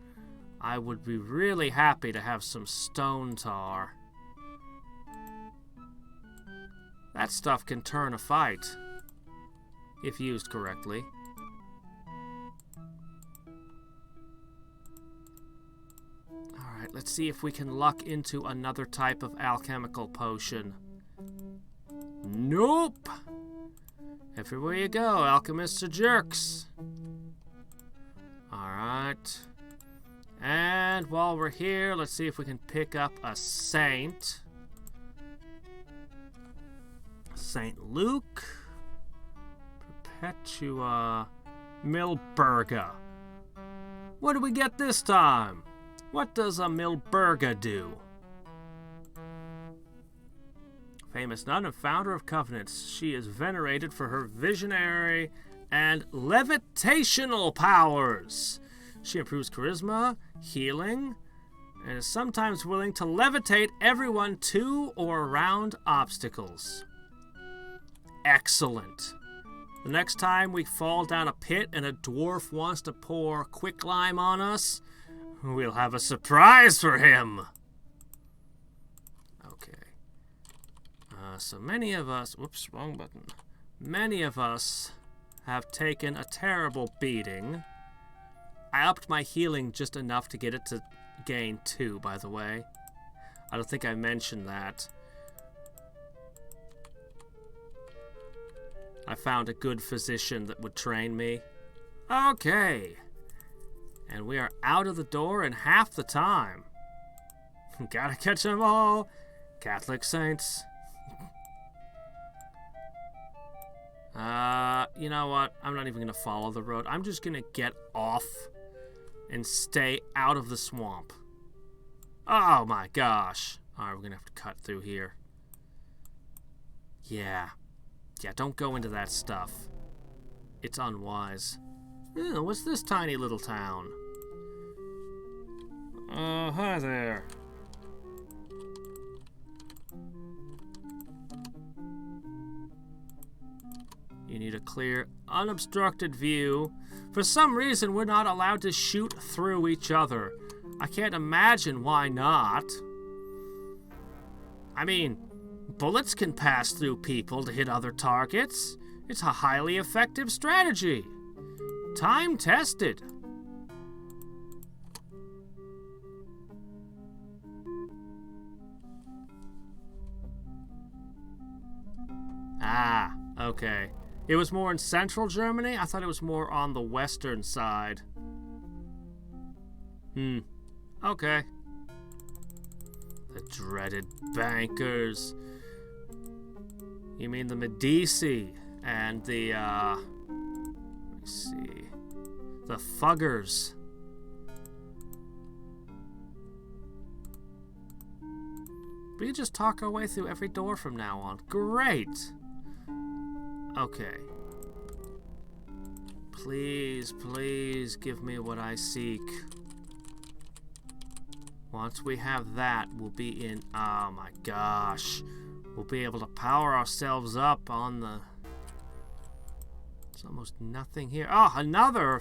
I would be really happy to have some stone tar. That stuff can turn a fight, if used correctly. Alright, let's see if we can luck into another type of alchemical potion. Nope! Everywhere you go, alchemists are jerks. Alright. And while we're here, let's see if we can pick up a saint. St. Luke. Perpetua. Milburga. What do we get this time? What does a Milburga do? Famous nun and founder of covenants. She is venerated for her visionary and levitational powers. She improves charisma, healing, and is sometimes willing to levitate everyone to or around obstacles. Excellent. The next time we fall down a pit and a dwarf wants to pour quicklime on us, we'll have a surprise for him. Okay. So many of us... Whoops, wrong button. Many of us have taken a terrible beating. I upped my healing just enough to get it to gain 2, by the way. I don't think I mentioned that. I found a good physician that would train me. Okay. And we are out of the door in half the time. Gotta catch them all. Catholic saints. You know what? I'm not even gonna follow the road. I'm just gonna get off and stay out of the swamp. Oh my gosh. Alright, we're gonna have to cut through here. Yeah, don't go into that stuff. It's unwise. Ew, what's this tiny little town? Hi there. You need a clear, unobstructed view. For some reason, we're not allowed to shoot through each other. I can't imagine why not. I mean, Bullets can pass through people to hit other targets. It's a highly effective strategy. Time tested. Ah, okay. It was more in central Germany? I thought it was more on the western side. Okay. The dreaded bankers. You mean the Medici and the, let me see, the Fuggers. We can just talk our way through every door from now on. Great! Okay. Please, please give me what I seek. Once we have that, we'll be in... Oh my gosh. We'll be able to power ourselves up on the... There's almost nothing here. Oh, another!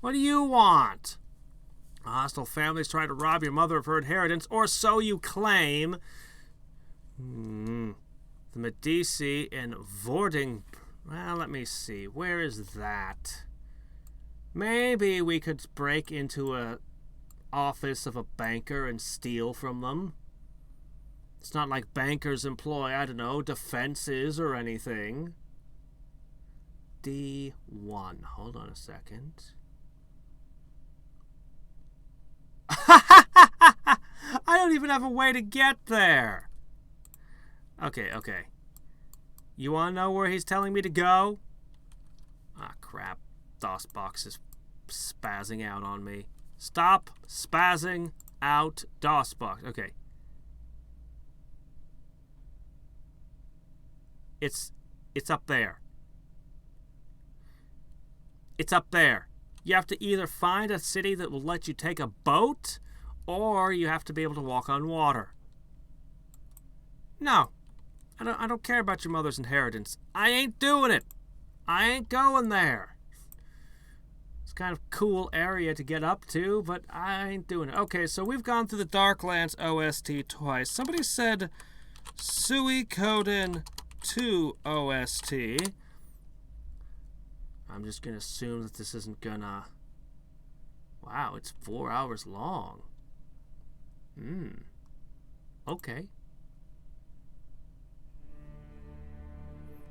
What do you want? A hostile family's trying to rob your mother of her inheritance, or so you claim. The Medici and Vording... Well, let me see. Where is that? Maybe we could break into a office of a banker and steal from them. It's not like bankers employ, I don't know, defenses or anything. D1. Hold on a second. I don't even have a way to get there. Okay. You want to know where he's telling me to go? Ah, crap. DOSBox is spazzing out on me. Stop spazzing out, DOSBox. Okay. It's up there. It's up there. You have to either find a city that will let you take a boat, or you have to be able to walk on water. No. I don't care about your mother's inheritance. I ain't doing it. I ain't going there. It's kind of cool area to get up to, but I ain't doing it. Okay, so we've gone through the Darklands OST twice. Somebody said Suikoden 2 OST. I'm just going to assume that this isn't gonna... Wow, it's 4 hours long. Okay.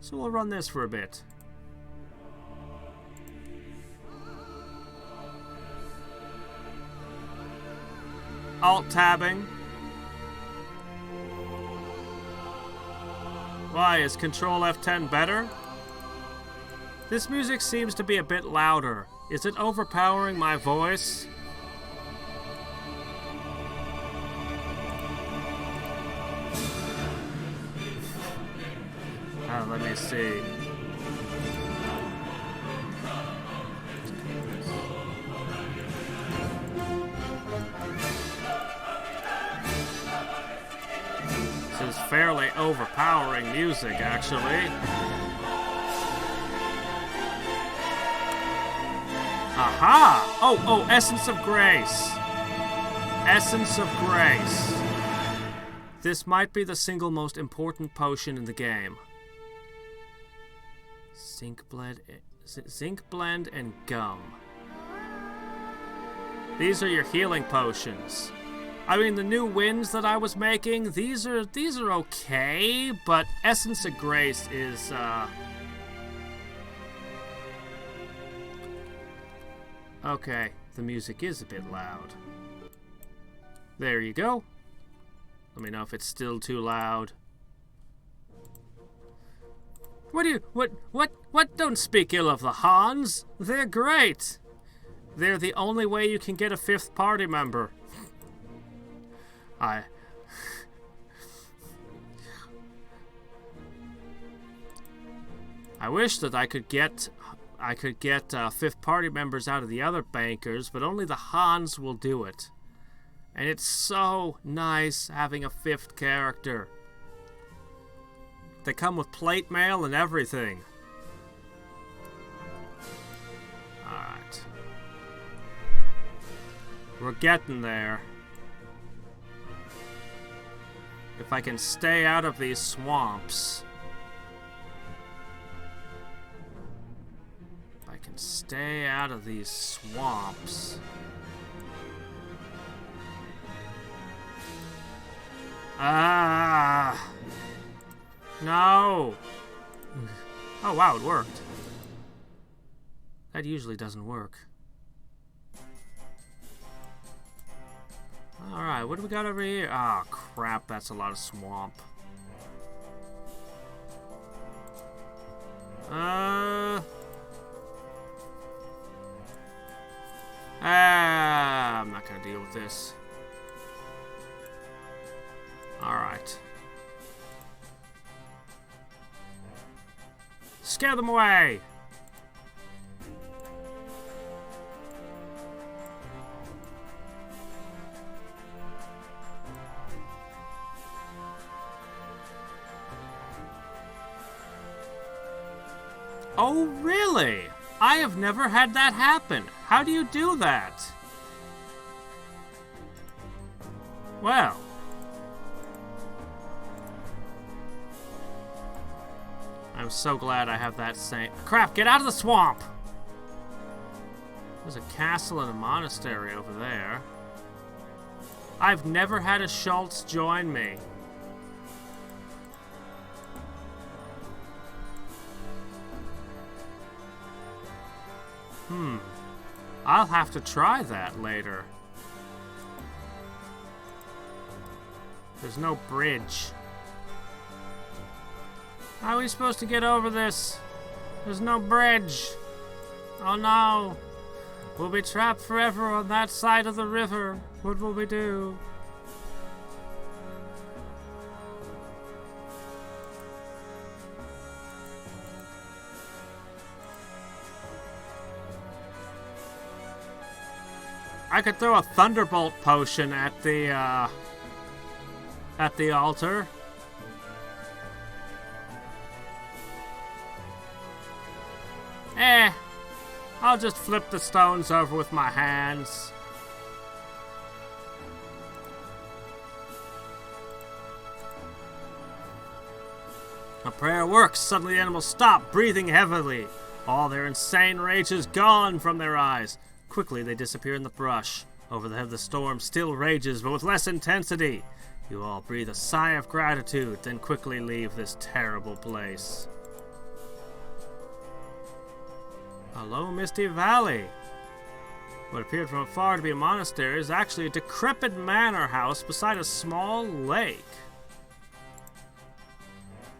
So we'll run this for a bit. Alt-tabbing. Why, is Control F10 better? This music seems to be a bit louder. Is it overpowering my voice? Let me see. This is fairly overpowering music, actually. Aha! Oh, Essence of Grace. Essence of Grace. This might be the single most important potion in the game. Zinc blend and gum. These are your healing potions. I mean, the new winds that I was making, these are okay, but Essence of Grace is okay, the music is a bit loud. There you go. Let me know if it's still too loud. What? Don't speak ill of the Hans. They're great. They're the only way you can get a fifth party member. I wish that I could get fifth party members out of the other bankers, but only the Hans will do it. And it's so nice having a fifth character. They come with plate mail and everything. Alright. We're getting there. If I can stay out of these swamps. If I can stay out of these swamps. Ah! No! Oh wow, it worked. That usually doesn't work. Alright, what do we got over here? Ah, crap, that's a lot of swamp. I'm not gonna deal with this. Alright. Scare them away! Oh, really? I have never had that happen. How do you do that? Well. I'm so glad I have that same... Crap, get out of the swamp! There's a castle and a monastery over there. I've never had a Schultz join me. I'll have to try that later. There's no bridge. How are we supposed to get over this? There's no bridge. Oh no. We'll be trapped forever on that side of the river. What will we do? I could throw a thunderbolt potion at the altar. I'll just flip the stones over with my hands. A prayer works. Suddenly the animals stop, breathing heavily. All their insane rage is gone from their eyes. Quickly they disappear in the brush. Overhead the storm still rages, but with less intensity. You all breathe a sigh of gratitude, then quickly leave this terrible place. Hello, Misty Valley. What appeared from afar to be a monastery is actually a decrepit manor house beside a small lake.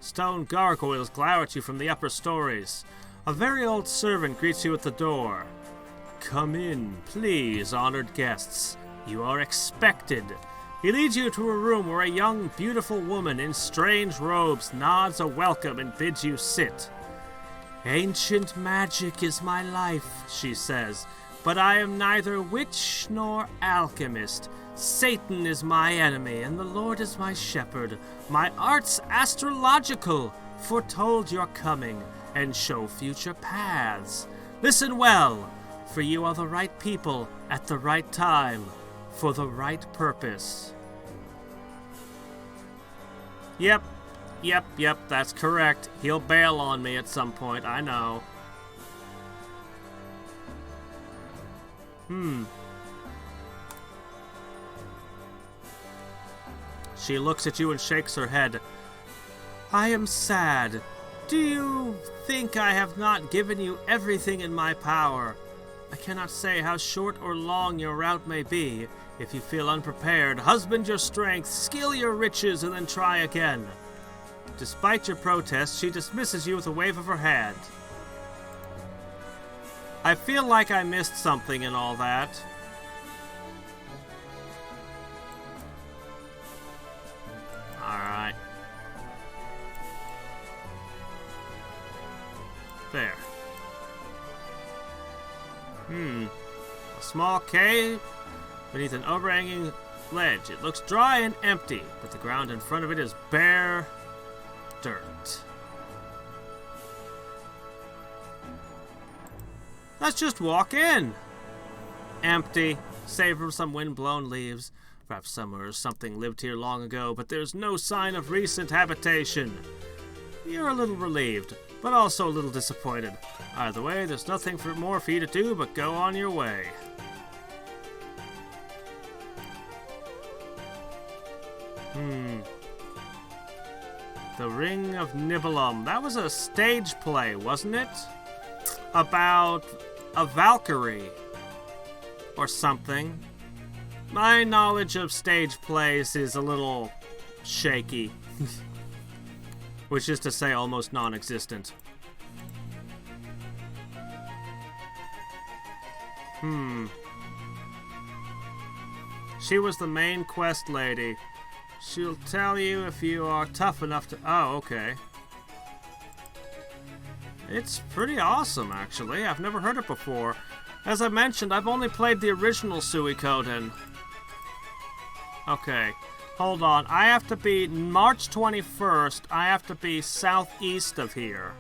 Stone gargoyles glower at you from the upper stories. A very old servant greets you at the door. Come in, please, honored guests. You are expected. He leads you to a room where a young, beautiful woman in strange robes nods a welcome and bids you sit. Ancient magic is my life, she says, but I am neither witch nor alchemist. Satan is my enemy, and the Lord is my shepherd. My arts astrological foretold your coming, and show future paths. Listen well, for you are the right people at the right time, for the right purpose. Yep, that's correct. He'll bail on me at some point, I know. She looks at you and shakes her head. I am sad. Do you think I have not given you everything in my power? I cannot say how short or long your route may be. If you feel unprepared, husband your strength, skill your riches, and then try again. Despite your protest, she dismisses you with a wave of her hand. I feel like I missed something in all that. Alright. There. A small cave beneath an overhanging ledge. It looks dry and empty, but the ground in front of it is bare dirt. Let's just walk in. Empty, save for some wind-blown leaves. Perhaps summer or something lived here long ago, but there's no sign of recent habitation. You're a little relieved, but also a little disappointed. Either way, there's nothing more for you to do but go on your way. The Ring of Nibelum. That was a stage play, wasn't it? About a Valkyrie. Or something. My knowledge of stage plays is a little shaky. Which is to say, almost non-existent. She was the main quest lady. She'll tell you if you are tough enough to... Oh, okay. It's pretty awesome, actually. I've never heard it before. As I mentioned, I've only played the original Suikoden. Okay. Hold on. I have to be... March 21st, I have to be southeast of here.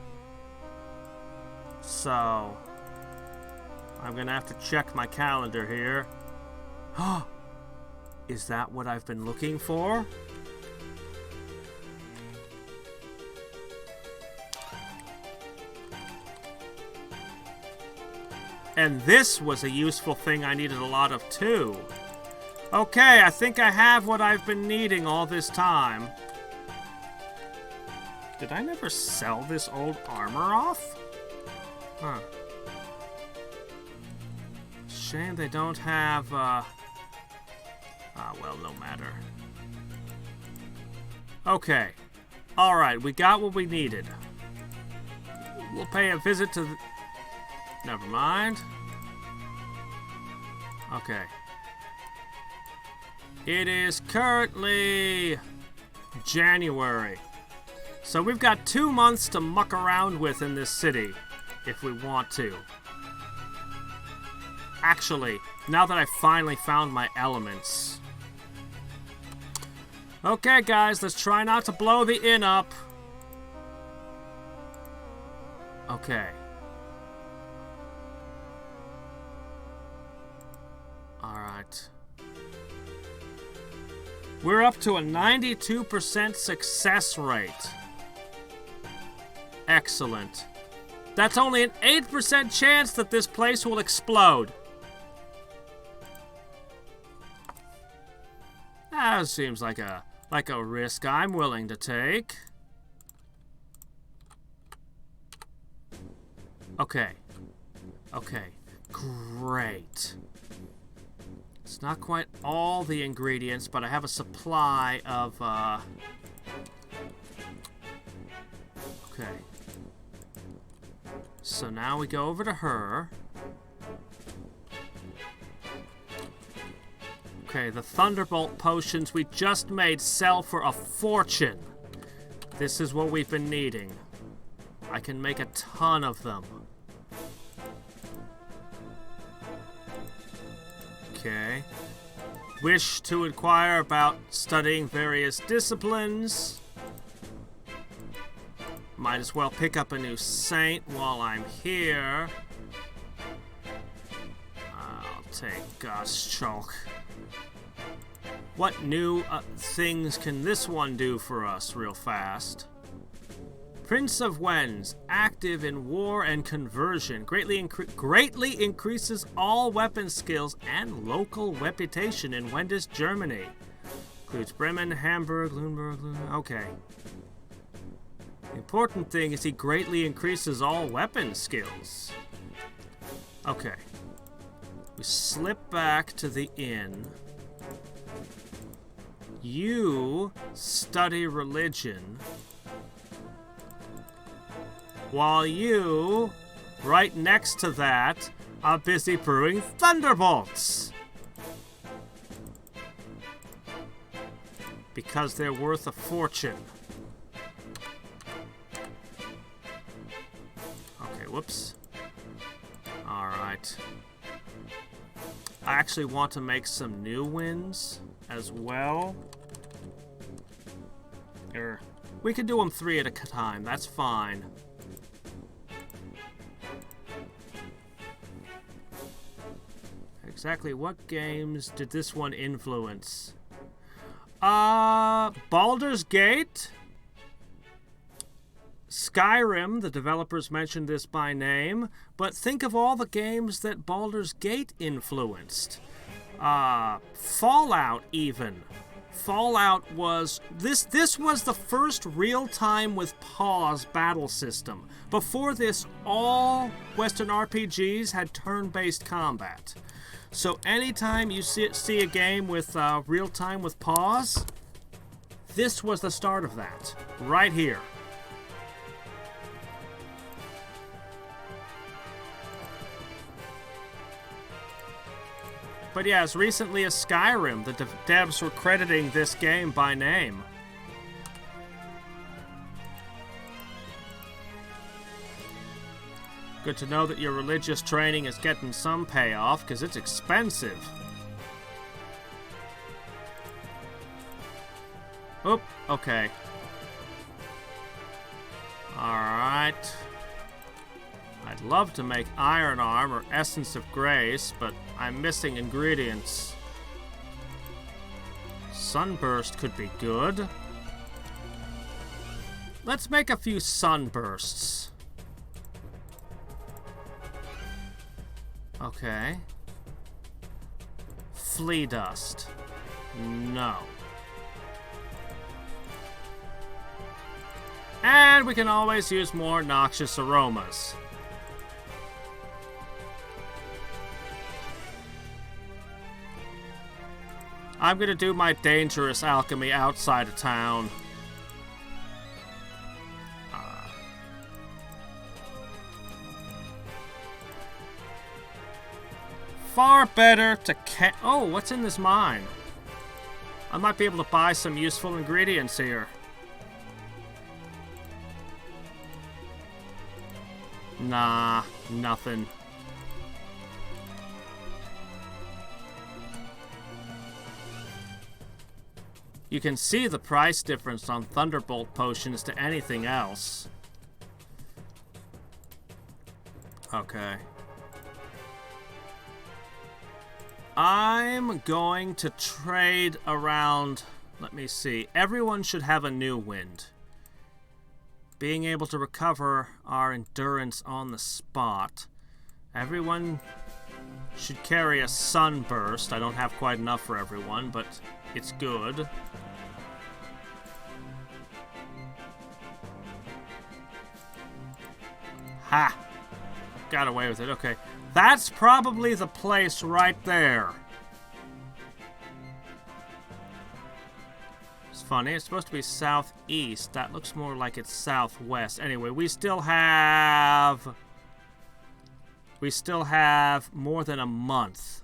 So... I'm gonna have to check my calendar here. Is that what I've been looking for? And this was a useful thing I needed a lot of too. Okay, I think I have what I've been needing all this time. Did I never sell this old armor off? Huh. Shame they don't have, well, no matter. Okay. Alright, we got what we needed. We'll pay a visit to the... Never mind. Okay. It is currently January. So we've got 2 months to muck around with in this city, if we want to. Actually, now that I finally found my elements. Okay, guys, let's try not to blow the inn up. Okay. Alright. We're up to a 92% success rate. Excellent. That's only an 8% chance that this place will explode. That seems like a risk I'm willing to take. Okay. Okay. Great. It's not quite all the ingredients, but I have a supply of, Okay. So now we go over to her. Okay, the Thunderbolt potions we just made sell for a fortune. This is what we've been needing. I can make a ton of them. Okay. Wish to inquire about studying various disciplines. Might as well pick up a new saint while I'm here. I'll take Goschalk. What new things can this one do for us real fast? Prince of Wens, active in war and conversion, greatly increases all weapon skills and local reputation in Wendish, Germany. Includes Bremen, Hamburg, Lüneburg. Okay. The important thing is he greatly increases all weapon skills. Okay. We slip back to the inn. You study religion. While you, right next to that, are busy brewing thunderbolts. Because they're worth a fortune. Okay, whoops. Alright. I actually want to make some new winds as well. We can do them 3 at a time, that's fine. Exactly what games did this one influence? Baldur's Gate. Skyrim, the developers mentioned this by name, but think of all the games that Baldur's Gate influenced. Fallout, even. Fallout was... This was the first real-time with pause battle system. Before this, all Western RPGs had turn-based combat. So anytime you see a game with real-time with pause, this was the start of that. Right here. But yeah, as recently as Skyrim, the devs were crediting this game by name. Good to know that your religious training is getting some payoff, because it's expensive. Oop, okay. Alright. I'd love to make Iron Arm or Essence of Grace, but I'm missing ingredients. Sunburst could be good. Let's make a few sunbursts. Okay. Flea dust. No. And we can always use more noxious aromas. I'm gonna do my dangerous alchemy outside of town. Far better to oh, what's in this mine? I might be able to buy some useful ingredients here. Nah, nothing. You can see the price difference on Thunderbolt potions to anything else. Okay. I'm going to trade around... Let me see. Everyone should have a new wind. Being able to recover our endurance on the spot. Everyone should carry a sunburst. I don't have quite enough for everyone, but it's good. Ha! Got away with it. Okay. That's probably the place right there. It's funny. It's supposed to be southeast. That looks more like it's southwest. Anyway, we still have more than a month.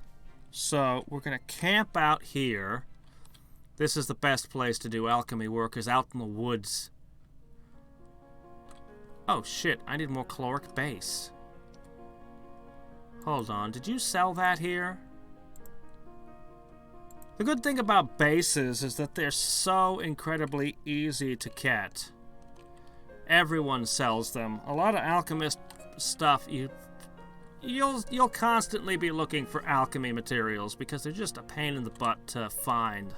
So we're going to camp out here. This is the best place to do alchemy work, is out in the woods. Oh shit, I need more caloric base. Hold on, did you sell that here? The good thing about bases is that they're so incredibly easy to get. Everyone sells them. A lot of alchemist stuff, you'll constantly be looking for alchemy materials because they're just a pain in the butt to find.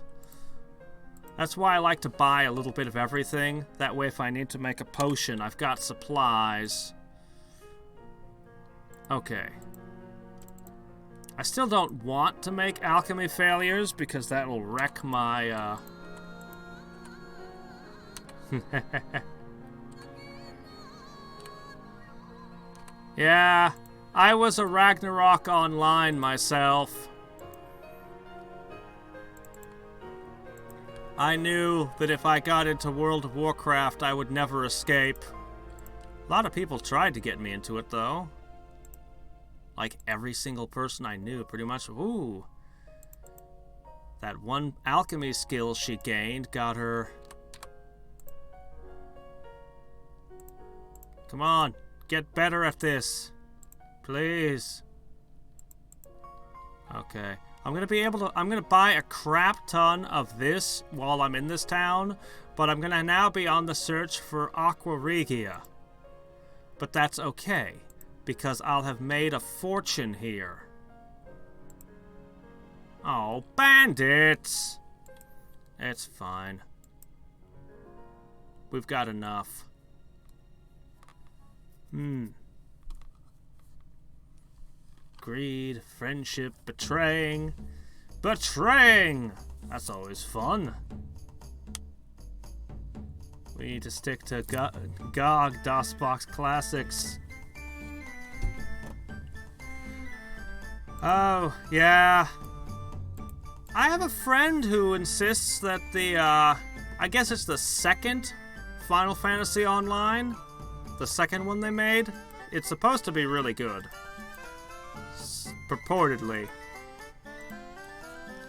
That's why I like to buy a little bit of everything. That way if I need to make a potion, I've got supplies. Okay. I still don't want to make alchemy failures because that will wreck my, Yeah, I was a Ragnarok online myself. I knew that if I got into World of Warcraft, I would never escape. A lot of people tried to get me into it, though. Like every single person I knew, pretty much. Ooh. That one alchemy skill she gained got her... Come on, get better at this. Please. Okay. I'm gonna buy a crap ton of this while I'm in this town, but I'm gonna now be on the search for Aqua Regia. But that's okay, because I'll have made a fortune here. Oh, bandits! It's fine. We've got enough. Greed, friendship, betraying. Betraying! That's always fun. We need to stick to GOG DOSBox Classics. Oh, yeah. I have a friend who insists that the, I guess it's the second Final Fantasy Online, the second one they made, it's supposed to be really good. Purportedly.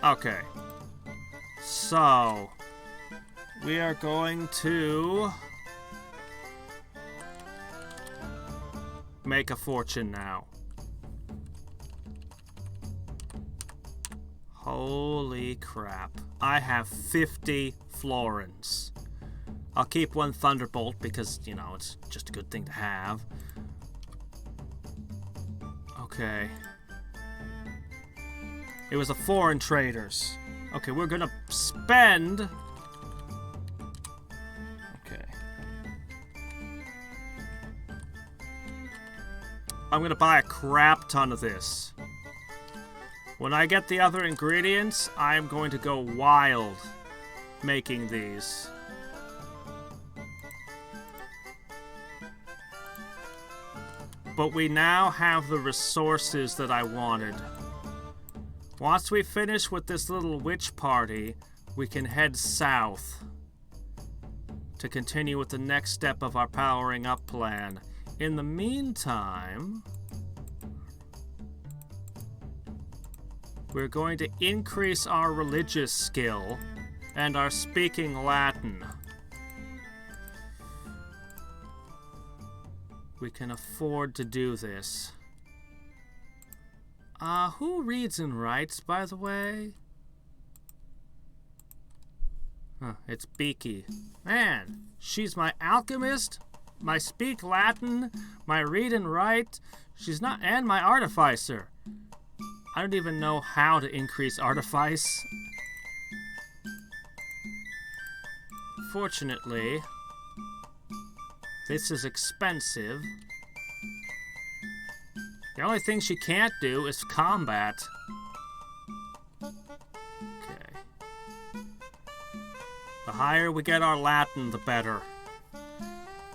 Okay. So, we are going to make a fortune now. Holy crap. I have 50 florins. I'll keep one Thunderbolt because, you know, it's just a good thing to have. Okay. It was a foreign traders. Okay, we're gonna spend... Okay. I'm gonna buy a crap ton of this. When I get the other ingredients, I'm going to go wild making these. But we now have the resources that I wanted. Once we finish with this little witch party, we can head south to continue with the next step of our powering up plan. In the meantime, we're going to increase our religious skill and our speaking Latin. We can afford to do this. Who reads and writes, by the way? Huh, it's Beaky. Man, she's my alchemist, my speak Latin, my read and write. She's not, and my artificer. I don't even know how to increase artifice. Fortunately, this is expensive. The only thing she can't do is combat. Okay. The higher we get our Latin, the better.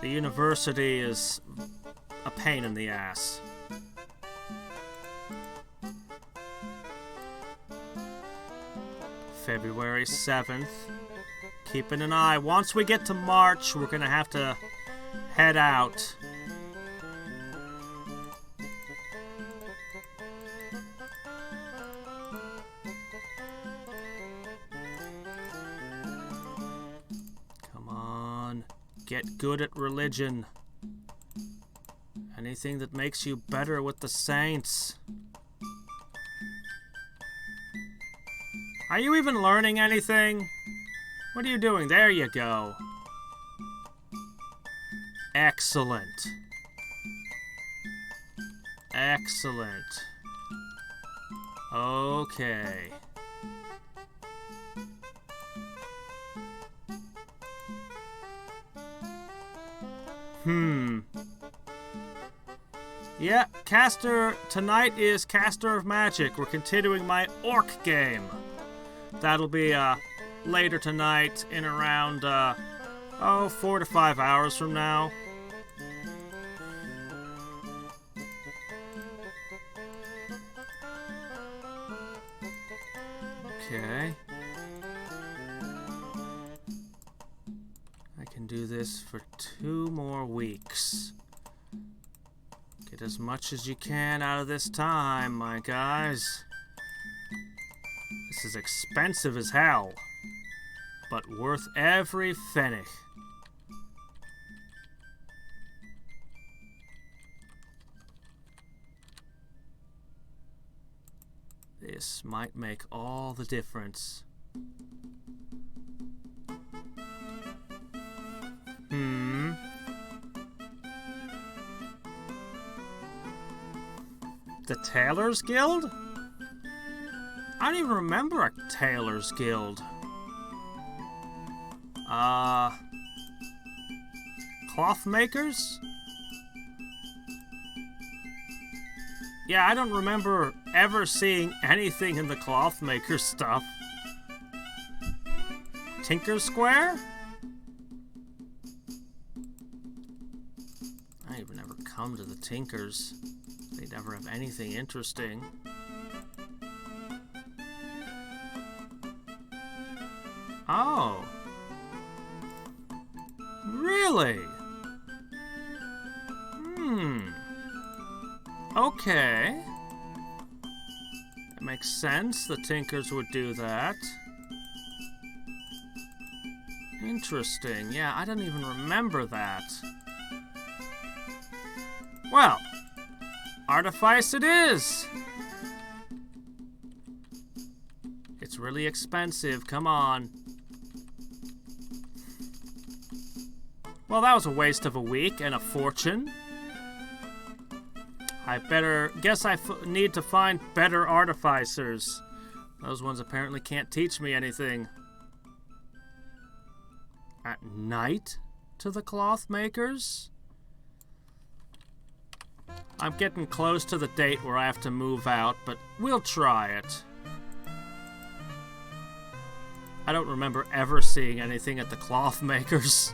The university is a pain in the ass. February 7th. Keeping an eye. Once we get to March, we're gonna have to head out. Come on. Get good at religion. Anything that makes you better with the saints. Are you even learning anything? What are you doing? There you go. Excellent. Excellent. Okay. Yeah, Caster... Tonight is Caster of Magic. We're continuing my Orc game. That'll be, later tonight in around, 4 to 5 hours from now. Okay. I can do this for 2 more weeks. Get as much as you can out of this time, my guys. This is expensive as hell, but worth every pfennig. This might make all the difference. The Tailor's Guild? I don't even remember a Tailor's Guild. Cloth makers? Yeah, I don't remember ever seeing anything in the cloth maker stuff. Tinker Square? I even never come to the Tinkers. They never have anything interesting. Oh. Really? Okay. It makes sense. The Tinkers would do that. Interesting. Yeah, I don't even remember that. Well, artifice it is. It's really expensive. Come on. Well, that was a waste of a week and a fortune. I guess I need to find better artificers. Those ones apparently can't teach me anything. At night to the cloth makers? I'm getting close to the date where I have to move out, but we'll try it. I don't remember ever seeing anything at the cloth makers.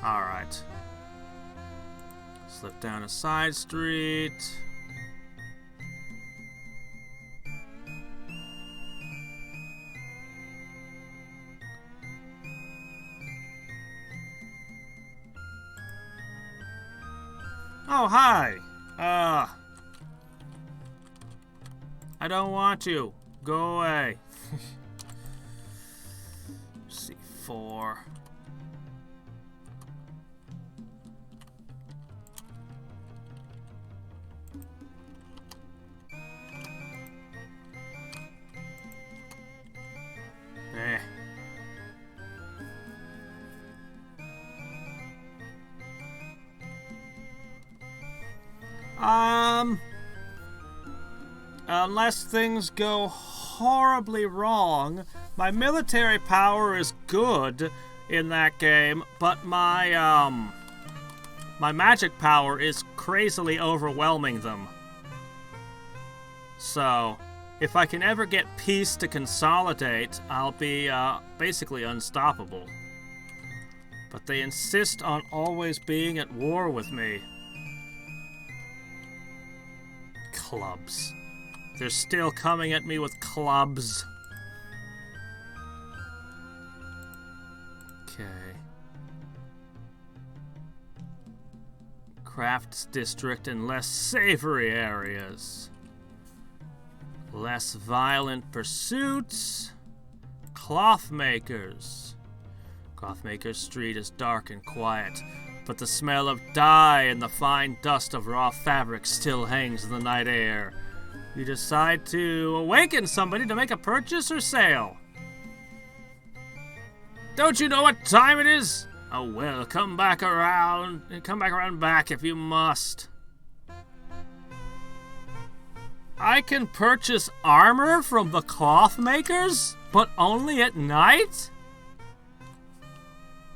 Alright. Slip down a side street. Oh, hi. I don't want you. Go away. C4. Unless things go horribly wrong, my military power is good in that game, but my magic power is crazily overwhelming them. So, if I can ever get peace to consolidate, I'll be basically unstoppable. But they insist on always being at war with me. Clubs. They're still coming at me with clubs. Okay. Crafts district and less savory areas. Less violent pursuits. Cloth makers. Clothmaker's Street is dark and quiet, but the smell of dye and the fine dust of raw fabric still hangs in the night air. You decide to awaken somebody to make a purchase or sale. Don't you know what time it is? Oh well, come back around back if you must. I can purchase armor from the cloth makers, but only at night?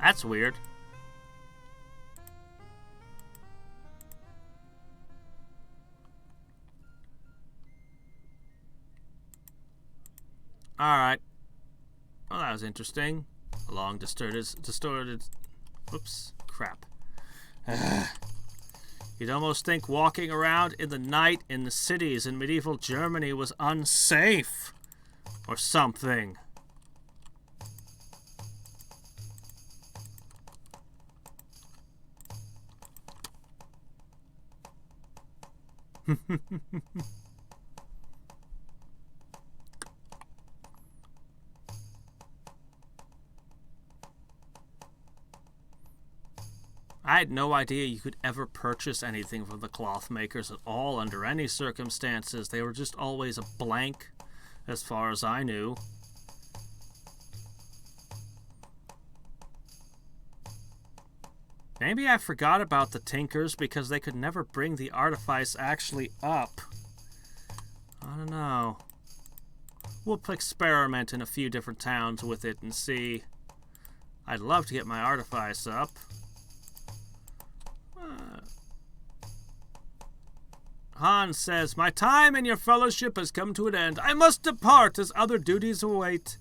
That's weird. Alright. Well, that was interesting. A long distorted... Whoops. Crap. You'd almost think walking around in the night in the cities in medieval Germany was unsafe. Or something. I had no idea you could ever purchase anything from the cloth makers at all under any circumstances. They were just always a blank, as far as I knew. Maybe I forgot about the Tinkers because they could never bring the artifice actually up. I don't know. We'll experiment in a few different towns with it and see. I'd love to get my artifice up. Hans says, "My time in your fellowship has come to an end. I must depart as other duties await."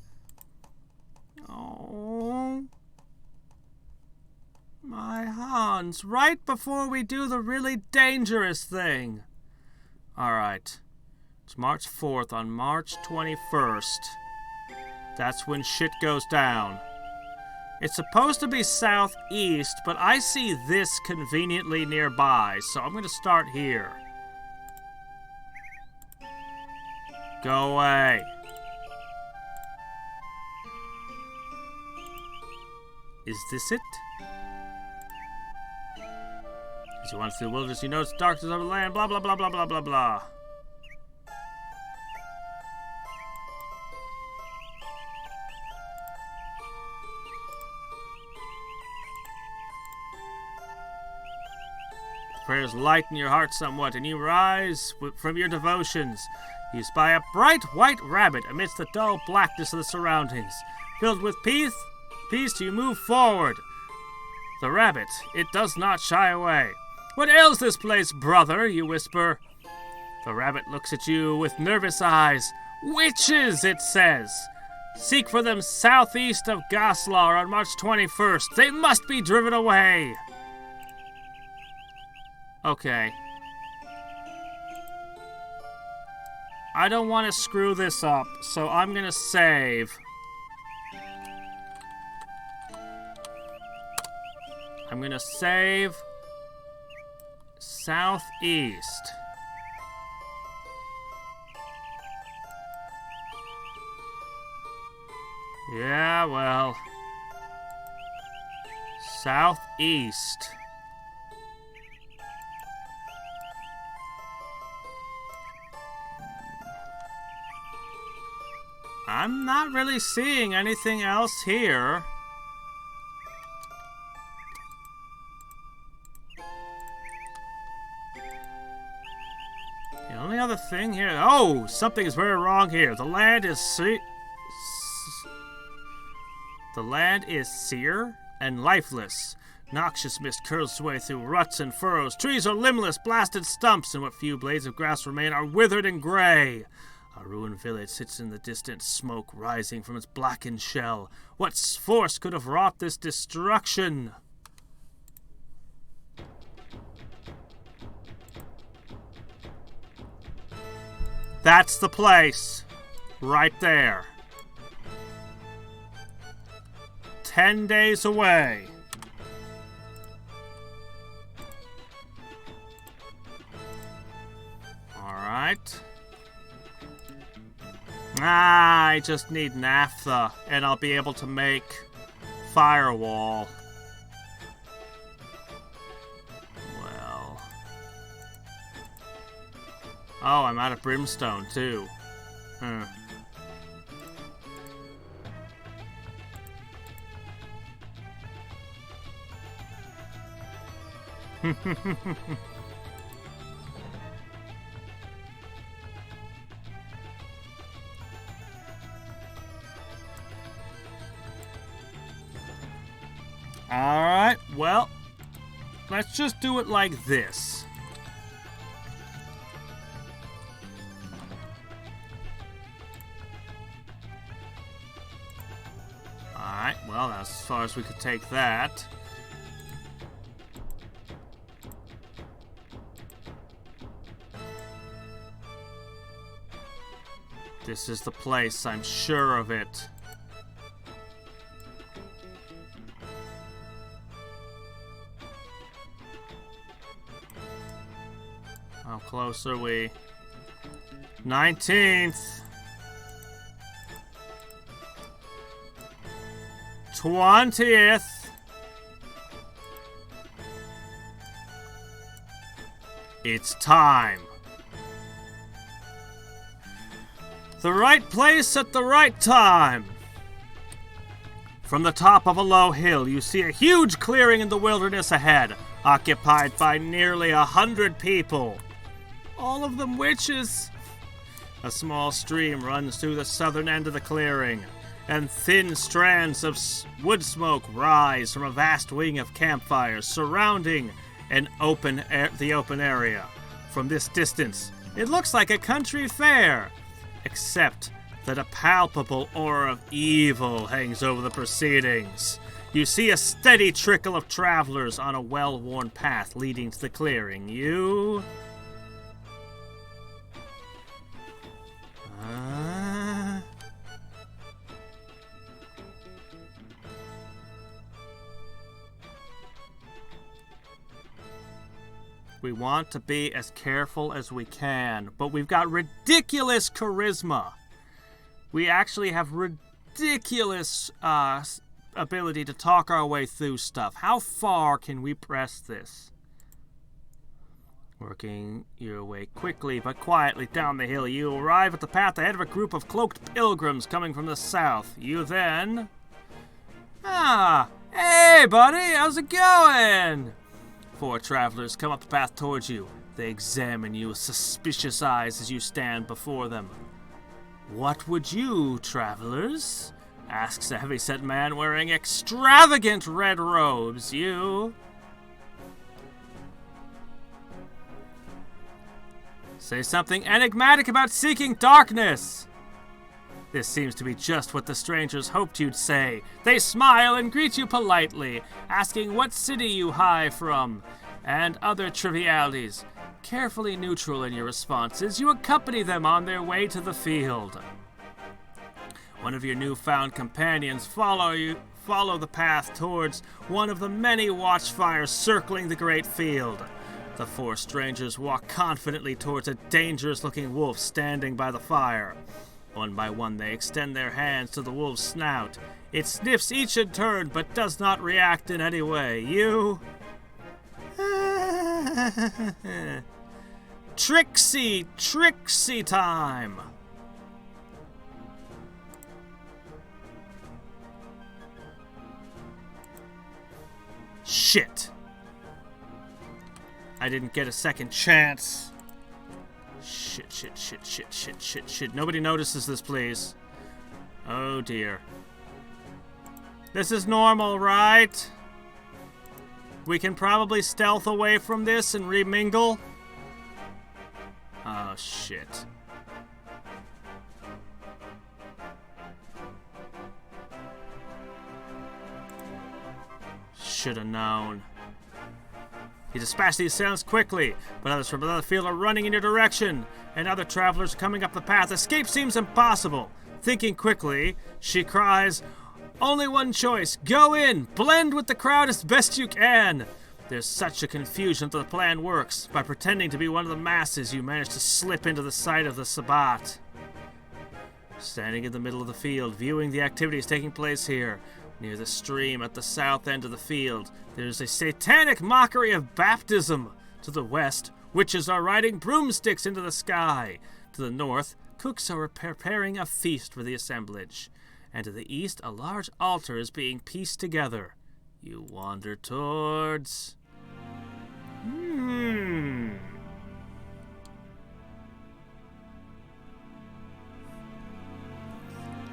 Oh, my Hans, right before we do the really dangerous thing. All right, it's March 4th. On March 21st, that's when shit goes down. It's supposed to be southeast, but I see this conveniently nearby, so I'm going to start here. Go away. Is this it? As you wander through the wilderness, you notice darkness over the land, blah, blah, blah, blah, blah, blah, blah. Prayers lighten your heart somewhat, and you rise from your devotions. You spy a bright white rabbit amidst the dull blackness of the surroundings. Filled with peace, you move forward. The rabbit, it does not shy away. "What ails this place, brother?" you whisper. The rabbit looks at you with nervous eyes. "Witches," it says. "Seek for them southeast of Goslar on March 21st. They must be driven away." Okay. I don't want to screw this up, so I'm going to save. I'm going to save southeast. Yeah, well. Southeast. I'm not really seeing anything else here. The only other thing here... Oh! Something is very wrong here. The land is sere and lifeless. Noxious mist curls its way through ruts and furrows. Trees are limbless, blasted stumps, and what few blades of grass remain are withered and gray. A ruined village sits in the distant, smoke rising from its blackened shell. What force could have wrought this destruction? That's the place. Right there. 10 days away. All right. I just need naphtha, and I'll be able to make firewall. Well. Oh, I'm out of brimstone, too. Alright, well, let's just do it like this. Alright, well, that's as far as we could take that. This is the place, I'm sure of it. How close are we? 19th. 20th. It's time. The right place at the right time. From the top of a low hill, you see a huge clearing in the wilderness ahead, occupied by nearly 100 people. All of them witches. A small stream runs through the southern end of the clearing, and thin strands of wood smoke rise from a vast wing of campfires surrounding the open area. From this distance, it looks like a country fair, except that a palpable aura of evil hangs over the proceedings. You see a steady trickle of travelers on a well-worn path leading to the clearing. We want to be as careful as we can, but we've got ridiculous charisma. We actually have ridiculous ability to talk our way through stuff. How far can we press this? Working your way quickly but quietly down the hill, you arrive at the path ahead of a group of cloaked pilgrims coming from the south. You then... Hey buddy, how's it going? 4 travelers come up the path towards you. They examine you with suspicious eyes as you stand before them. What would you, travelers? Asks a heavy-set man wearing extravagant red robes. You... Say something enigmatic about seeking darkness. This seems to be just what the strangers hoped you'd say. They smile and greet you politely, asking what city you hail from, and other trivialities. Carefully neutral in your responses, you accompany them on their way to the field. One of your newfound companions follow the path towards one of the many watchfires circling the great field. The 4 strangers walk confidently towards a dangerous-looking wolf standing by the fire. One by one, they extend their hands to the wolf's snout. It sniffs each in turn, but does not react in any way. You... Trixie time! Shit. I didn't get a second chance. Shit. Nobody notices this, please. Oh, dear. This is normal, right? We can probably stealth away from this and remingle. Oh, shit. Should have known. You dispatch these sounds quickly, but others from another field are running in your direction, and other travelers are coming up the path. Escape seems impossible. Thinking quickly, she cries, "Only one choice. Go in. Blend with the crowd as best you can." There's such a confusion that the plan works. By pretending to be one of the masses, you manage to slip into the sight of the Sabbat. Standing in the middle of the field, viewing the activities taking place here, near the stream at the south end of the field, there's a satanic mockery of baptism. To the west, witches are riding broomsticks into the sky. To the north, cooks are preparing a feast for the assemblage. And to the east, a large altar is being pieced together. You wander towards...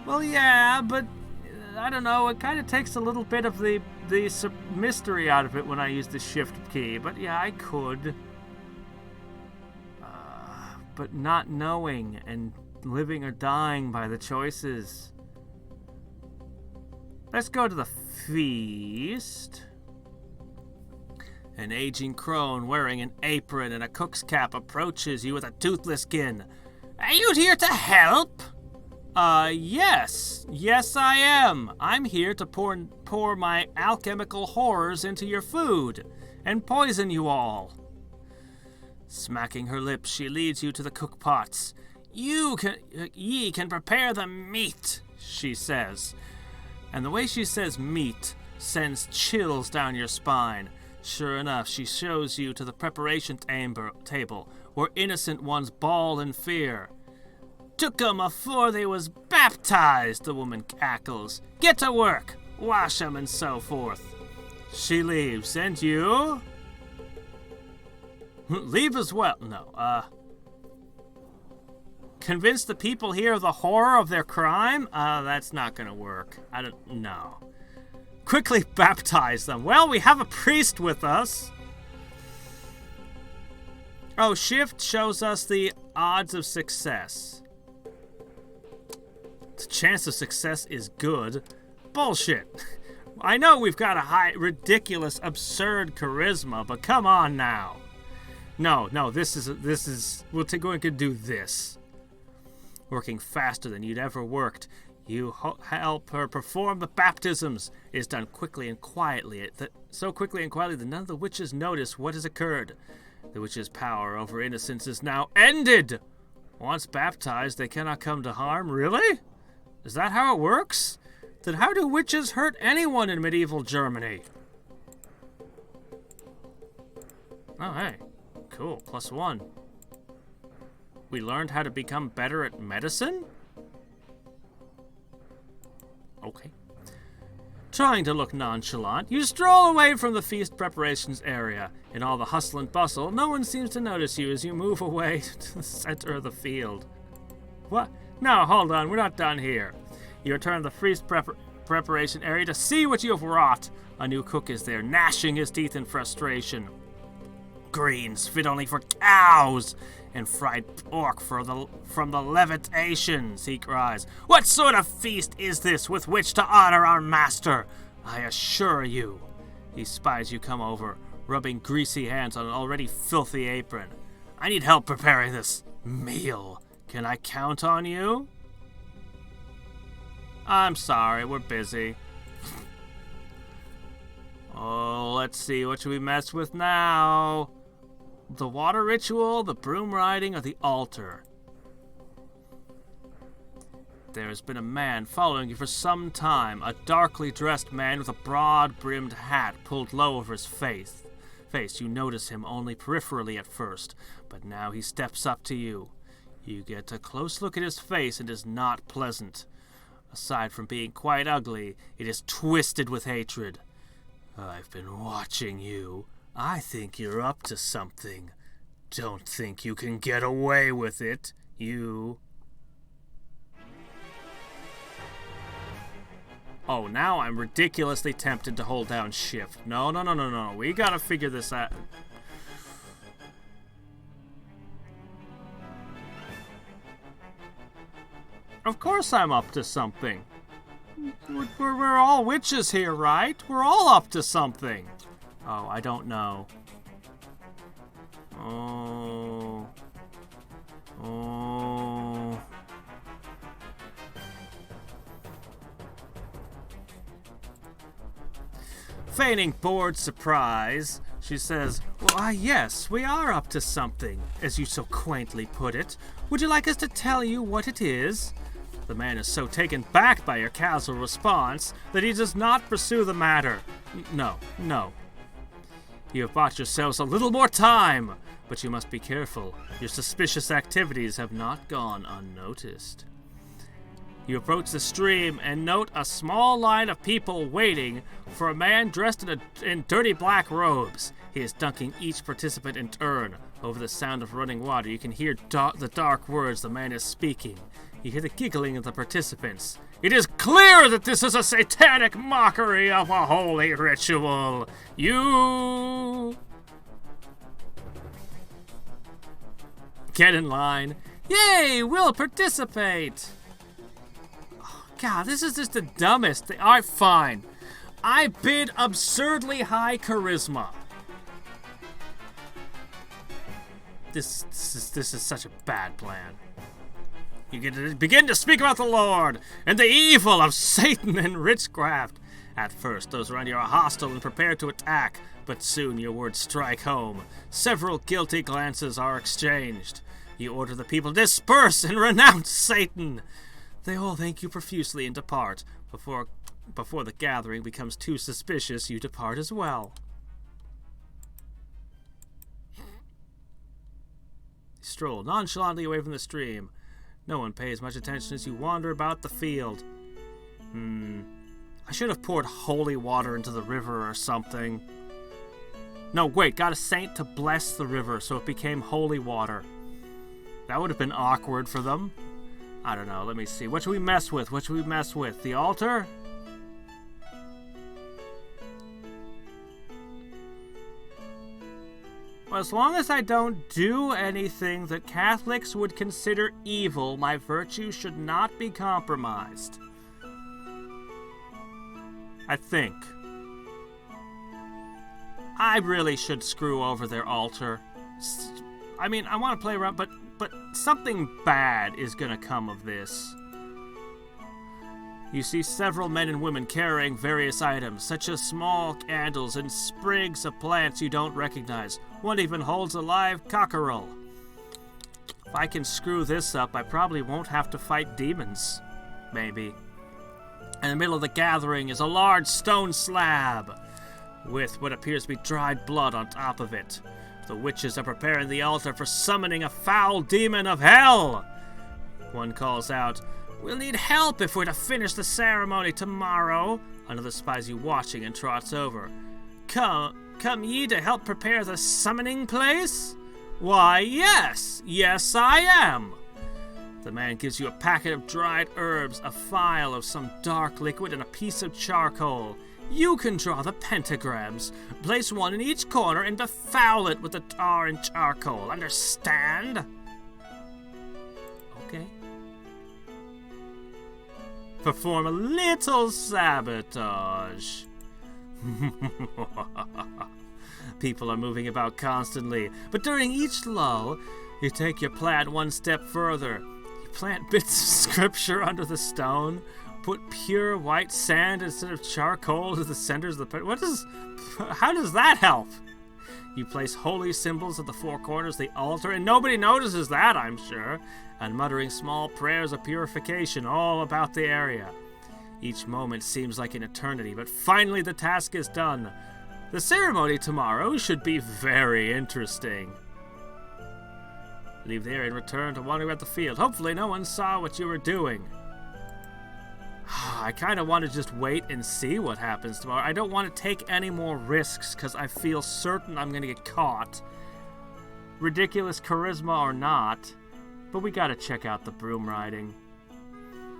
Well, yeah, but... I don't know, it kind of takes a little bit of the mystery out of it when I use the shift key. But yeah, I could. But not knowing and living or dying by the choices. Let's go to the feast. An aging crone wearing an apron and a cook's cap approaches you with a toothless grin. Are you here to help? Yes. Yes, I am. I'm here to pour my alchemical horrors into your food and poison you all. Smacking her lips, she leads you to the cook pots. Ye can prepare the meat, she says. And the way she says meat sends chills down your spine. Sure enough, she shows you to the preparation table, where innocent ones bawl in fear. Took 'em afore they was baptized, the woman cackles. Get to work, wash 'em and so forth. She leaves, and you? Leave as well. No, Convince the people here of the horror of their crime? That's not gonna work. I don't know. Quickly baptize them. Well, we have a priest with us. Oh, shift shows us the odds of success. The chance of success is good. Bullshit. I know we've got a high, ridiculous, absurd charisma, but come on now. No, this is, we're going to do this. Working faster than you'd ever worked. You help her perform the baptisms. It is done quickly and quietly. So quickly and quietly that none of the witches notice what has occurred. The witches' power over innocence is now ended. Once baptized, they cannot come to harm. Really? Is that how it works? Then how do witches hurt anyone in medieval Germany? Oh, hey. Cool. +1. We learned how to become better at medicine? Okay. Trying to look nonchalant, you stroll away from the feast preparations area. In all the hustle and bustle, no one seems to notice you as you move away to the center of the field. What? No, hold on, we're not done here. You return to the feast preparation area to see what you have wrought. A new cook is there, gnashing his teeth in frustration. Greens fit only for cows, and fried pork from the levitations, he cries. What sort of feast is this with which to honor our master? I assure you. He spies you come over, rubbing greasy hands on an already filthy apron. I need help preparing this meal. Can I count on you? I'm sorry, we're busy. Oh, let's see, what should we mess with now? The water ritual, the broom riding, or the altar? There has been a man following you for some time, a darkly dressed man with a broad-brimmed hat pulled low over his face. You notice him only peripherally at first, but now he steps up to you. You get a close look at his face, and it is not pleasant. Aside from being quite ugly, it is twisted with hatred. I've been watching you. I think you're up to something. Don't think you can get away with it, you. Oh, now I'm ridiculously tempted to hold down shift. No. We gotta figure this out. Of course I'm up to something. We're all witches here, right? We're all up to something. Oh, I don't know. Oh. Feigning bored surprise, she says, Why, yes, we are up to something, as you so quaintly put it. Would you like us to tell you what it is? The man is so taken back by your casual response that he does not pursue the matter. No. You have bought yourselves a little more time, but you must be careful. Your suspicious activities have not gone unnoticed. You approach the stream and note a small line of people waiting for a man dressed in dirty black robes. He is dunking each participant in turn. Over the sound of running water, you can hear the dark words the man is speaking. You hear the giggling of the participants. It is clear that this is a satanic mockery of a holy ritual. You get in line. Yay, we'll participate. Oh, God, this is just the dumbest thing. All right, fine. I bid absurdly high charisma. This is such a bad plan. You get to begin to speak about the Lord and the evil of Satan and witchcraft. At first, those around you are hostile and prepared to attack, but soon your words strike home. Several guilty glances are exchanged. You order the people to disperse and renounce Satan. They all thank you profusely and depart. Before the gathering becomes too suspicious, you depart as well. Stroll nonchalantly away from the stream. No one pays much attention as you wander about the field. I should have poured holy water into the river or something. No, wait, got a saint to bless the river so it became holy water. That would have been awkward for them. I don't know. Let me see. What should we mess with? What should we mess with? The altar? Well, as long as I don't do anything that Catholics would consider evil, my virtue should not be compromised. I think. I really should screw over their altar. I mean, I want to play around, but something bad is going to come of this. You see several men and women carrying various items, such as small candles and sprigs of plants you don't recognize. One even holds a live cockerel. If I can screw this up, I probably won't have to fight demons. Maybe. In the middle of the gathering is a large stone slab with what appears to be dried blood on top of it. The witches are preparing the altar for summoning a foul demon of hell. One calls out, "We'll need help if we're to finish the ceremony tomorrow." Another spies you watching and trots over. Come ye to help prepare the summoning place? Why, yes I am. The man gives you a packet of dried herbs, a phial of some dark liquid, and a piece of charcoal. You can draw the pentagrams. Place one in each corner and befoul it with the tar and charcoal. Understand? Okay. Perform a little sabotage. People are moving about constantly, but during each lull, you take your plant one step further. You plant bits of scripture under the stone, put pure white sand instead of charcoal to the centers of the... How does that help? You place holy symbols at the four corners of the altar, and nobody notices that, I'm sure, and muttering small prayers of purification all about the area. Each moment seems like an eternity, but finally the task is done. The ceremony tomorrow should be very interesting. Leave there and return to wander at the field. Hopefully no one saw what you were doing. I kind of want to just wait and see what happens tomorrow. I don't want to take any more risks because I feel certain I'm going to get caught. Ridiculous charisma or not, but we got to check out the broom riding.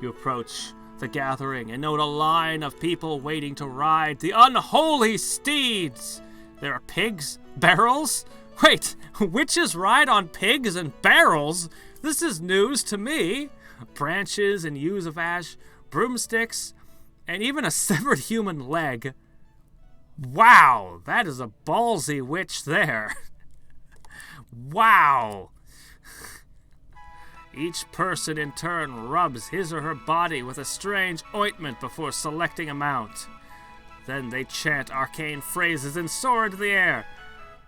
You approach the gathering and note a line of people waiting to ride the unholy steeds. There are pigs, barrels. Wait, witches ride on pigs and barrels? This is news to me. Branches and yews of ash, broomsticks, and even a severed human leg. Wow, that is a ballsy witch there. Wow. Each person in turn rubs his or her body with a strange ointment before selecting a mount. Then they chant arcane phrases and soar into the air.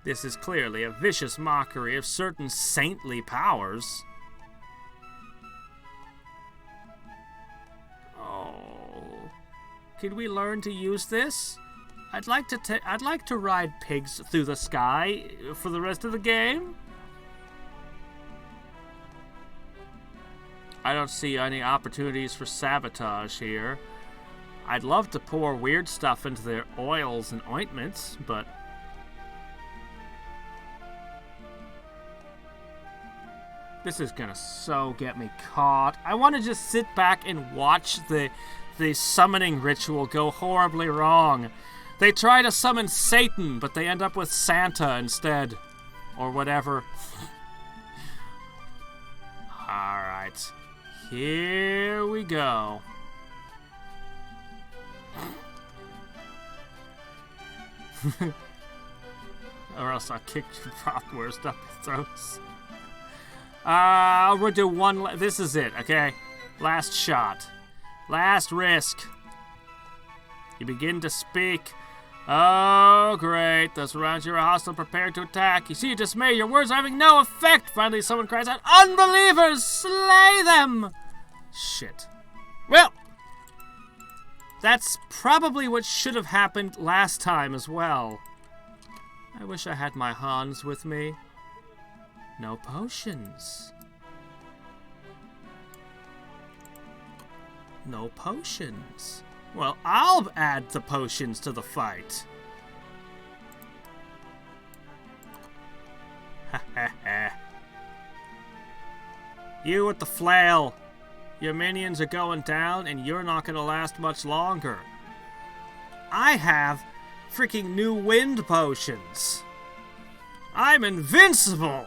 This is clearly a vicious mockery of certain saintly powers. Oh, can we learn to use this? I'd like to ride pigs through the sky for the rest of the game. I don't see any opportunities for sabotage here. I'd love to pour weird stuff into their oils and ointments, but... this is gonna so get me caught. I want to just sit back and watch the summoning ritual go horribly wrong. They try to summon Satan, but they end up with Santa instead. Or whatever. Alright. Here we go. Or else I'll kick your bratwurst up his throats. We'll do one. This is it, okay? Last shot. Last risk. You begin to speak. Oh, great. Those around you are hostile, prepared to attack. You see dismay. Your words are having no effect. Finally, someone cries out, "Unbelievers, slay them!" Shit. Well, that's probably what should have happened last time as well. I wish I had my Hans with me. No potions. No potions. Well, I'll add the potions to the fight. You with the flail. Your minions are going down, and you're not going to last much longer. I have freaking new wind potions. I'm invincible.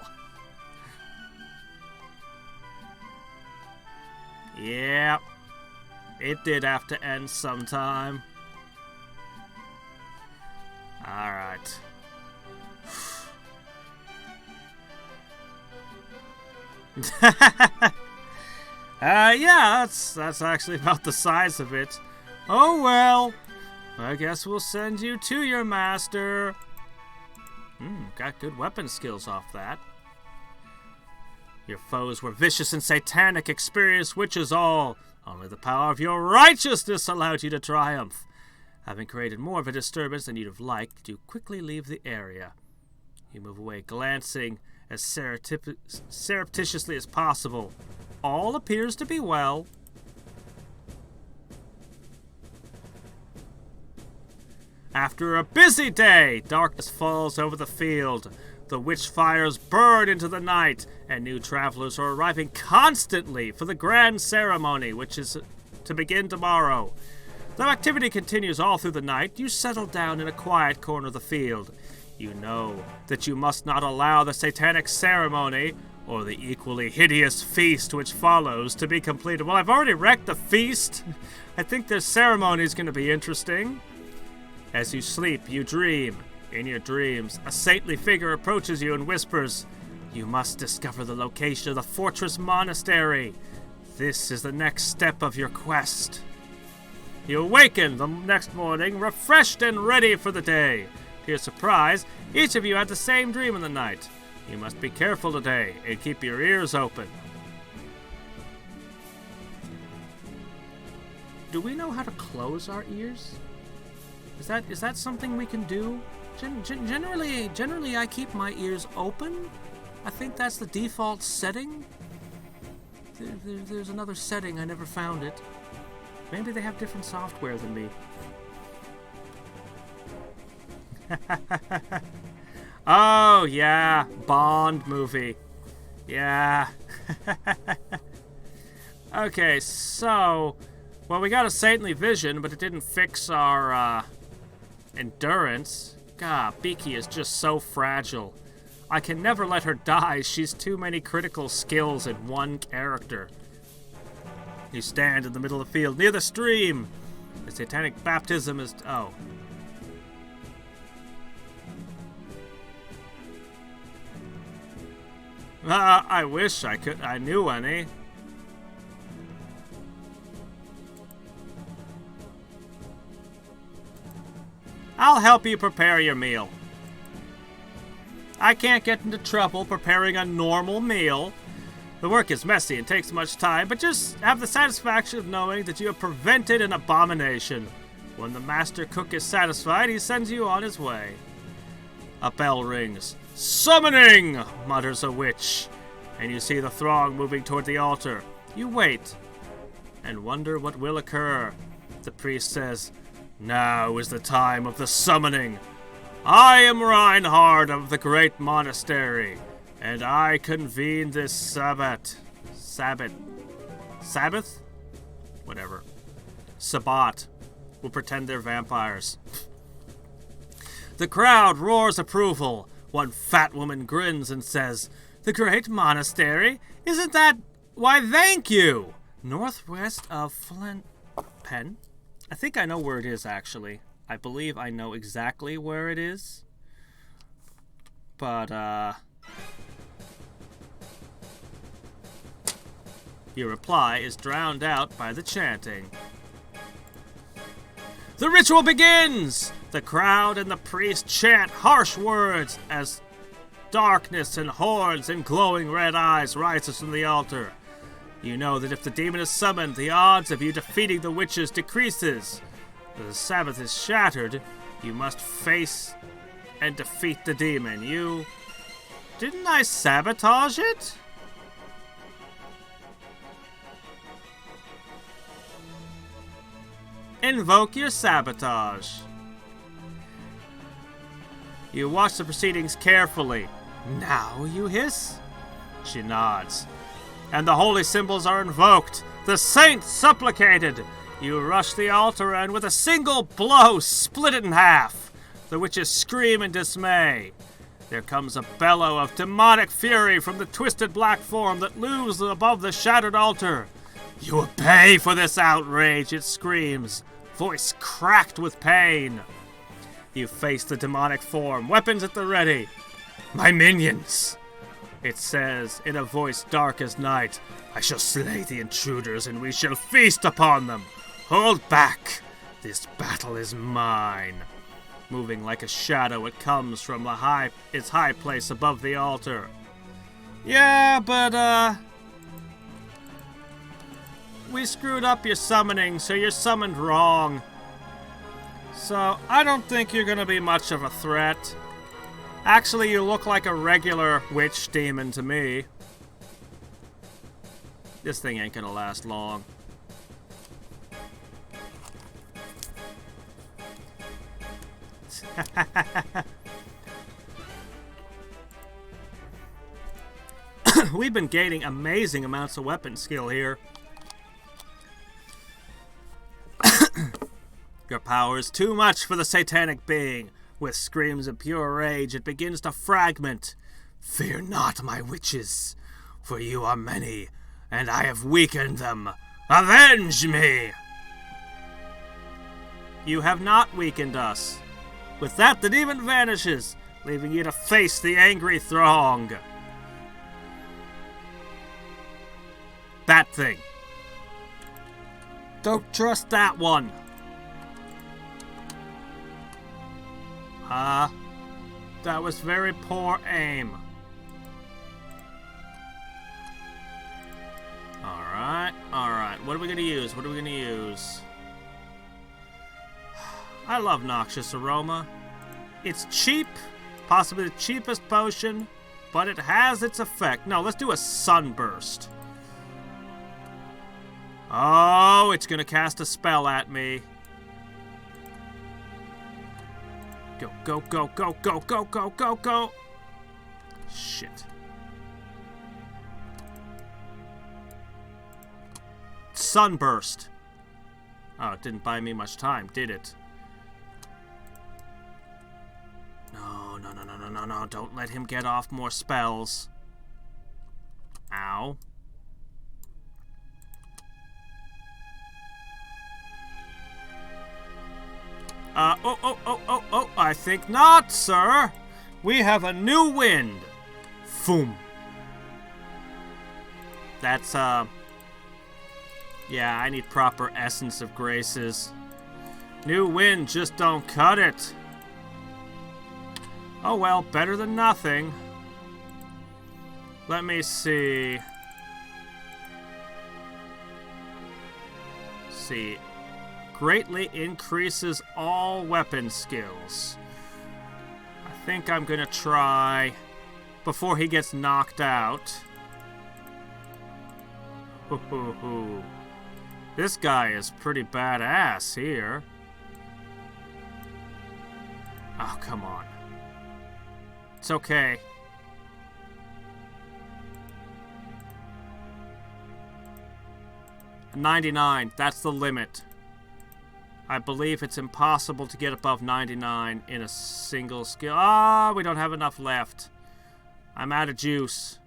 Yep. It did have to end sometime. Alright. Yeah, that's actually about the size of it. Oh well. I guess we'll send you to your master. Got good weapon skills off that. Your foes were vicious and satanic, experienced witches all. Only the power of your righteousness allowed you to triumph. Having created more of a disturbance than you'd have liked, you quickly leave the area. You move away, glancing as surreptitiously as possible. All appears to be well. After a busy day, darkness falls over the field. The witch fires burn into the night, and new travelers are arriving constantly for the grand ceremony, which is to begin tomorrow. Though activity continues all through the night, you settle down in a quiet corner of the field. You know that you must not allow the satanic ceremony, or the equally hideous feast which follows, to be completed. Well, I've already wrecked the feast. I think this ceremony is going to be interesting. As you sleep, you dream. In your dreams, a saintly figure approaches you and whispers, "You must discover the location of the fortress monastery. This is the next step of your quest." You awaken the next morning, refreshed and ready for the day. To your surprise, each of you had the same dream in the night. You must be careful today and keep your ears open. Do we know how to close our ears? Is that something we can do? Generally, I keep my ears open. I think that's the default setting. There's another setting, I never found it. Maybe they have different software than me. Oh, yeah. Bond movie. Yeah. Okay, so... Well, we got a saintly vision, but it didn't fix our, endurance. God, Beaky is just so fragile. I can never let her die. She's too many critical skills in one character. You stand in the middle of the field, near the stream. The satanic baptism is... Oh. I wish I knew any. I'll help you prepare your meal. I can't get into trouble preparing a normal meal. The work is messy and takes much time, but just have the satisfaction of knowing that you have prevented an abomination. When the master cook is satisfied, he sends you on his way. A bell rings. "Summoning!" mutters a witch, and you see the throng moving toward the altar. You wait and wonder what will occur. The priest says, "Now is the time of the summoning. I am Reinhard of the great monastery, and I convene this Sabbath? Whatever. Sabbat. We'll pretend they're vampires." The crowd roars approval. One fat woman grins and says, "The great monastery? Isn't that... Why, thank you! Northwest of Pen? I think I know where it is, actually. I believe I know exactly where it is. But, your reply is drowned out by the chanting. The ritual begins! The crowd and the priest chant harsh words as darkness and horns and glowing red eyes rises from the altar. You know that if the demon is summoned, the odds of you defeating the witches decreases. If the Sabbath is shattered, you must face and defeat the demon. You... Didn't I sabotage it? Invoke your sabotage. You watch the proceedings carefully. Now, you hiss? She nods. and the holy symbols are invoked. The saints supplicated. You rush the altar and with a single blow split it in half. The witches scream in dismay. There comes a bellow of demonic fury from the twisted black form that looms above the shattered altar. You will pay for this outrage, it screams, voice cracked with pain. You face the demonic form, weapons at the ready. My minions, it says in a voice dark as night. I shall slay the intruders and we shall feast upon them. Hold back, this battle is mine. Moving like a shadow, it comes from its high place above the altar. Yeah, but, we screwed up your summoning, so you're summoned wrong. So, I don't think you're gonna be much of a threat. Actually, you look like a regular witch demon to me. This thing ain't gonna last long. We've been gaining amazing amounts of weapon skill here. Your power is too much for the satanic being. With screams of pure rage, it begins to fragment. Fear not, my witches, for you are many, and I have weakened them. Avenge me! You have not weakened us. With that, the demon vanishes, leaving you to face the angry throng. That thing. Don't trust that one. That was very poor aim. Alright. What are we gonna use? I love Noxious Aroma. It's cheap, possibly the cheapest potion, but it has its effect. No, let's do a Sunburst. Oh, it's gonna cast a spell at me. Go. Shit. Sunburst. Oh, it didn't buy me much time, did it? No. Don't let him get off more spells. Ow. Oh, I think not, sir. We have a new wind. Foom. That's, yeah, I need proper Essence of Graces. New wind, just don't cut it. Oh well, better than nothing. Let me see. Greatly increases all weapon skills. I think I'm gonna try before he gets knocked out. This guy is pretty badass here. Oh, come on. It's okay. $99, that's the limit. I believe it's impossible to get above 99 in a single skill. Ah, we don't have enough left. I'm out of juice.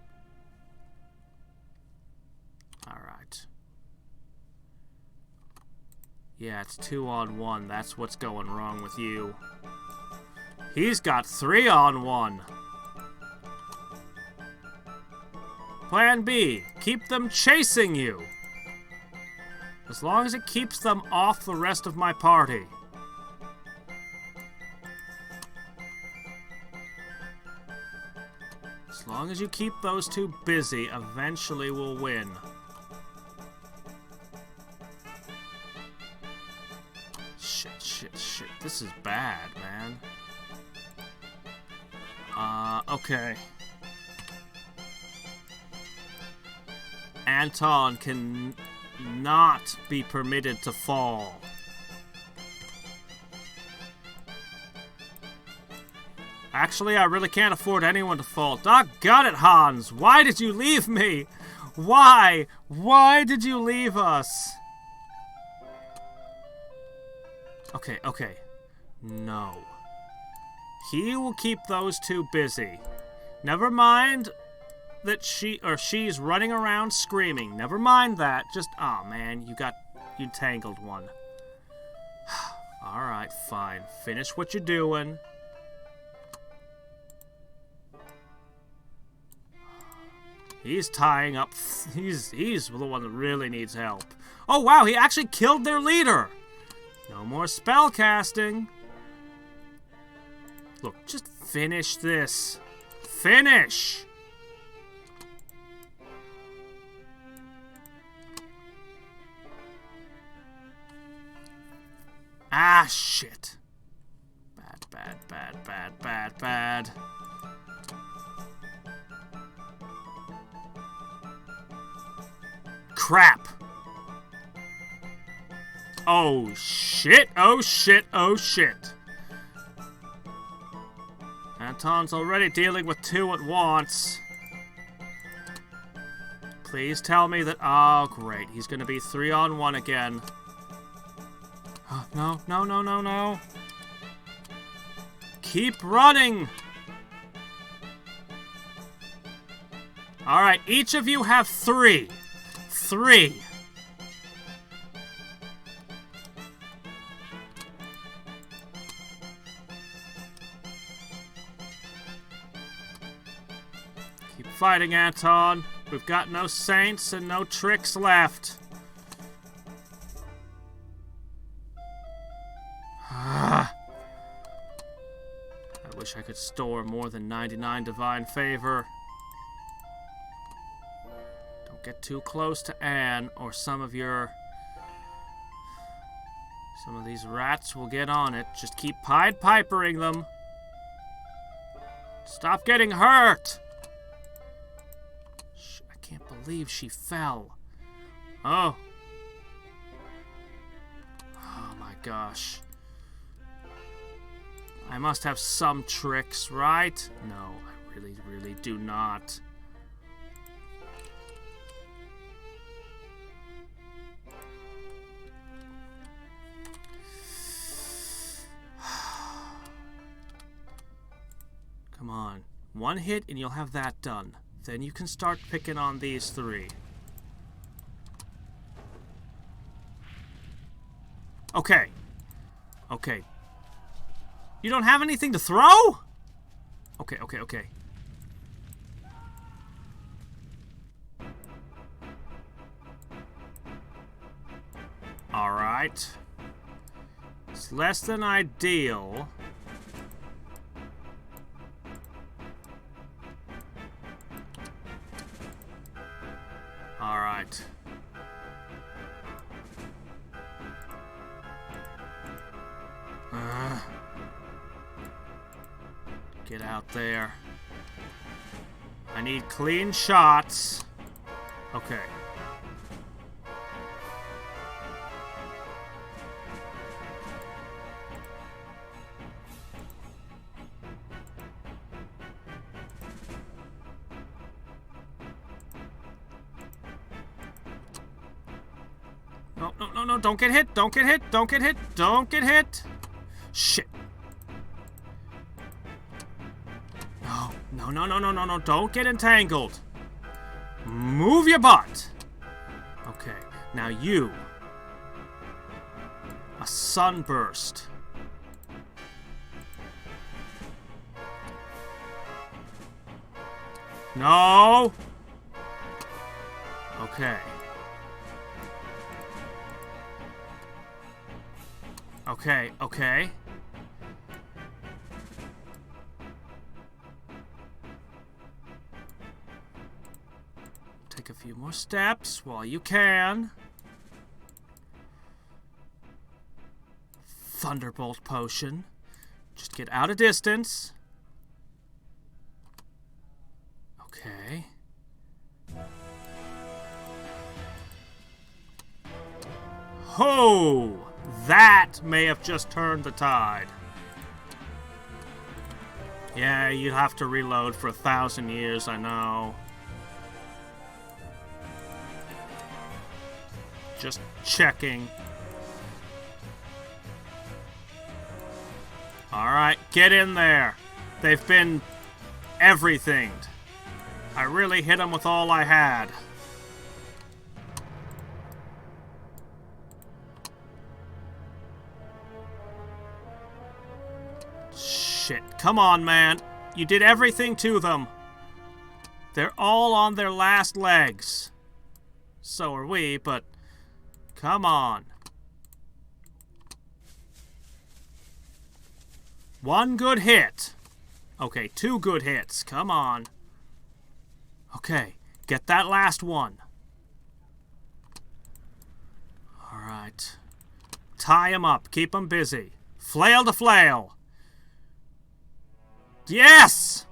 Alright. Yeah, it's 2-on-1. That's what's going wrong with you. He's got 3-on-1. Plan B. Keep them chasing you. As long as it keeps them off the rest of my party. As long as you keep those two busy, eventually we'll win. Shit. This is bad, man. Okay. Anton can not be permitted to fall. Actually, I really can't afford anyone to fall. Doggone it, Hans! Why did you leave me? Why? Why did you leave us? Okay, okay. No. He will keep those two busy. Never mind that she's running around screaming. Never mind that. Just, oh man, you tangled one. Alright, fine. Finish what you're doing. He's tying up. He's the one that really needs help. Oh wow, he actually killed their leader. No more spell casting. Look, just finish this. Finish! Ah, shit. Bad, bad, bad, bad, bad, bad. Crap. Oh, shit. Oh, shit. Oh, shit. Anton's already dealing with two at once. Please tell me that... Oh, great. He's going to be 3-on-1 again. Oh, no, no, no, no, no. Keep running. All right, each of you have 3. 3. Keep fighting, Anton. We've got no saints and no tricks left. I wish I could store more than 99 divine favor. Don't get too close to Anne, or some of these rats will get on it. Just keep Pied Pipering them. Stop getting hurt! I can't believe she fell. Oh. Oh my gosh. I must have some tricks, right? No, I really, really do not. Come on. 1 hit and you'll have that done. Then you can start picking on these 3. Okay. Okay. You don't have anything to throw? Okay, okay, okay. Alright. It's less than ideal. Alright. Get out there. I need clean shots. Okay. No, no, no, no, don't get hit, don't get hit, don't get hit, don't get hit. Shit. No, no, no, no, no, no, don't get entangled. Move your butt. Okay, now you. A sunburst. No. Okay. Okay, okay. Take a few more steps while you can. Thunderbolt potion. Just get out of distance. Okay. Ho! That may have just turned the tide. Yeah, you'd have to reload for 1,000 years, I know. Just checking. Alright, get in there. They've been everythinged. I really hit them with all I had. Shit. Come on, man. You did everything to them. They're all on their last legs. So are we, but come on. One good hit. Okay, 2 good hits. Come on. Okay, get that last one. Alright. Tie him up. Keep him busy. Flail to flail. Yes!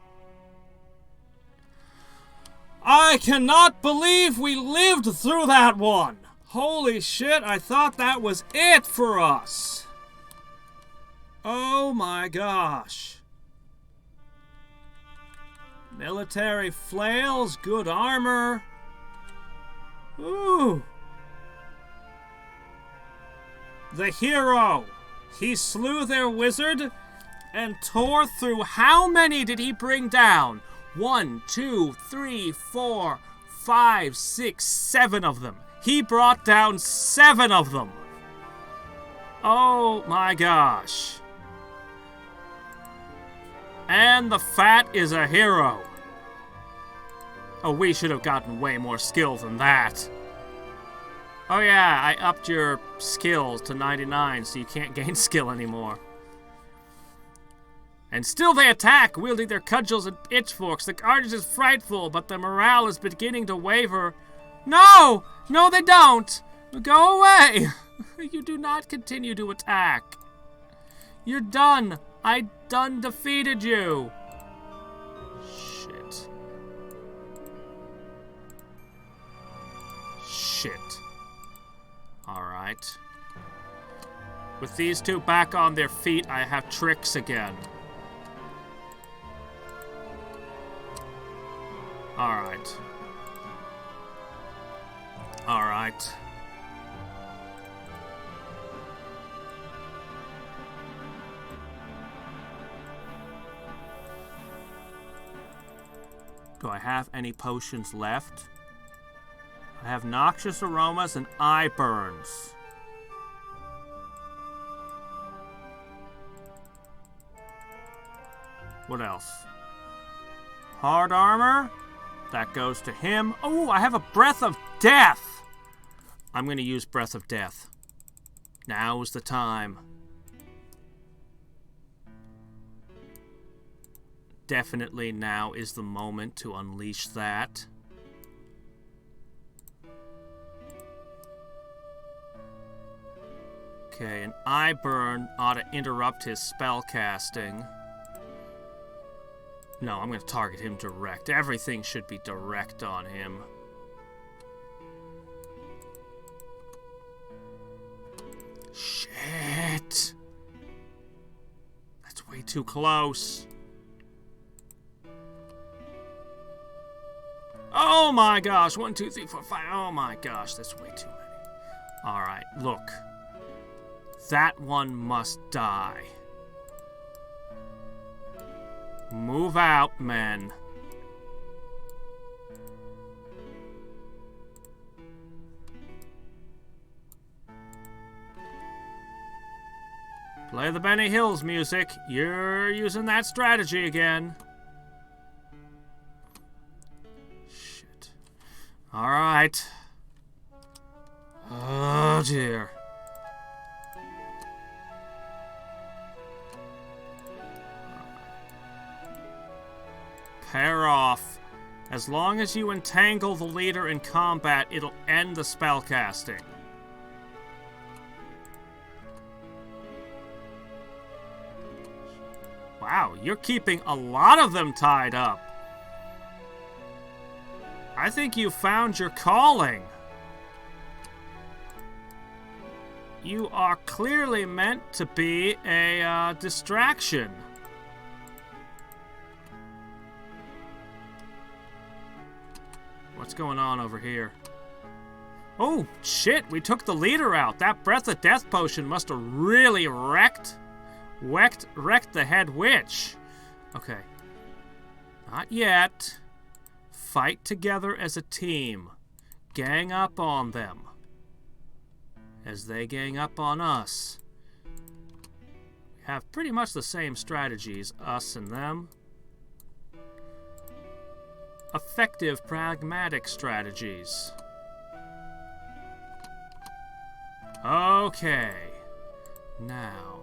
I cannot believe we lived through that one. Holy shit, I thought that was it for us. Oh my gosh. Military flails, good armor. Ooh. The hero. He slew their wizard and tore through. How many did he bring down? 1, 2, 3, 4, 5, 6, 7 of them. He brought down 7 of them. Oh my gosh. And the fat is a hero. Oh, we should have gotten way more skill than that. Oh yeah, I upped your skills to 99, so you can't gain skill anymore. And still they attack, wielding their cudgels and pitchforks. The carnage is frightful, but the morale is beginning to waver. No! No, they don't! Go away! You do not continue to attack. You're done. I done defeated you. Shit. Shit. Alright. With these two back on their feet, I have tricks again. Alright. Alright. Do I have any potions left? I have noxious aromas and eye burns. What else? Hard armor? That goes to him. Oh, I have a breath of death! I'm gonna use breath of death. Now's the time. Definitely now is the moment to unleash that. Okay, an eye burn ought to interrupt his spell casting. No, I'm going to target him direct. Everything should be direct on him. Shit! That's way too close. Oh my gosh, 1, 2, 3, 4, 5. Oh my gosh, that's way too many. Alright, look. That one must die. Move out, men. Play the Benny Hills music. You're using that strategy again. Alright. Oh dear. Pair off. As long as you entangle the leader in combat, it'll end the spellcasting. Wow, you're keeping a lot of them tied up. I think you found your calling. You are clearly meant to be a distraction. What's going on over here? Oh, shit, we took the leader out. That Breath of Death potion must have really wrecked the head witch. Okay. Not yet. Fight together as a team. Gang up on them. As they gang up on us. We have pretty much the same strategies, us and them. Effective, pragmatic strategies. Okay. Now.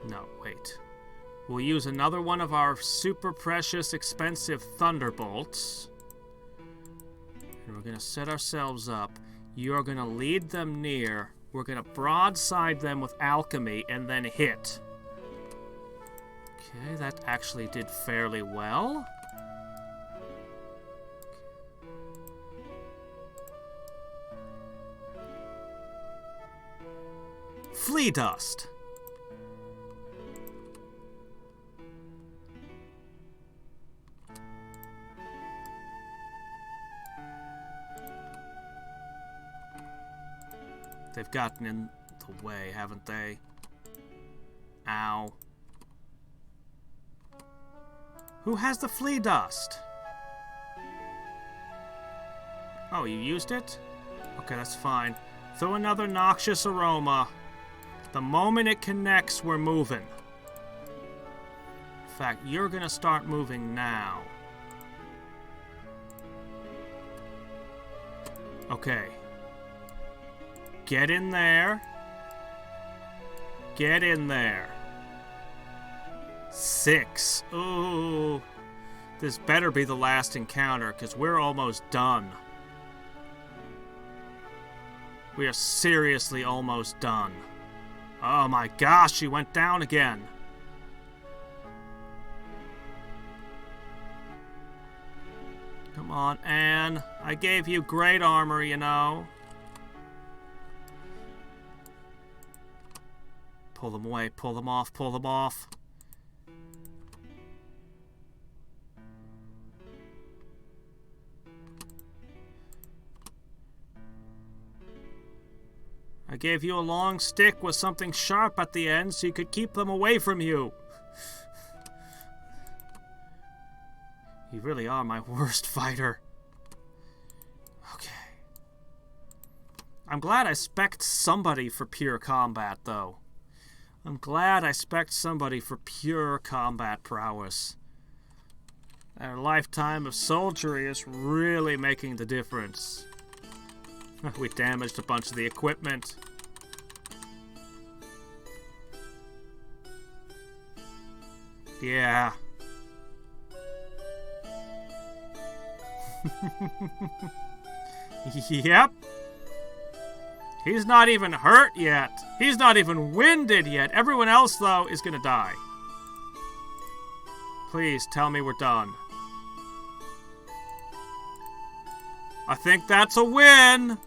No, wait. We'll use another one of our super precious, expensive thunderbolts. And we're going to set ourselves up. You're going to lead them near. We're going to broadside them with alchemy and then hit. Okay, that actually did fairly well. Flea dust. They've gotten in the way, haven't they? Ow. Who has the flea dust? Oh, you used it? Okay, that's fine. Throw another noxious aroma. The moment it connects, we're moving. In fact, you're gonna start moving now. Okay. Get in there. Get in there. 6. Ooh. This better be the last encounter, because we're almost done. We are seriously almost done. Oh my gosh, she went down again. Come on, Anne. I gave you great armor, you know. Pull them away, pull them off, pull them off. I gave you a long stick with something sharp at the end so you could keep them away from you. You really are my worst fighter. Okay. I'm glad I spec'd somebody for pure combat, though. I'm glad I spec'd somebody for pure combat prowess. Our lifetime of soldiery is really making the difference. We damaged a bunch of the equipment. Yeah. Yep. He's not even hurt yet. He's not even winded yet. Everyone else, though, is gonna die. Please tell me we're done. I think that's a win.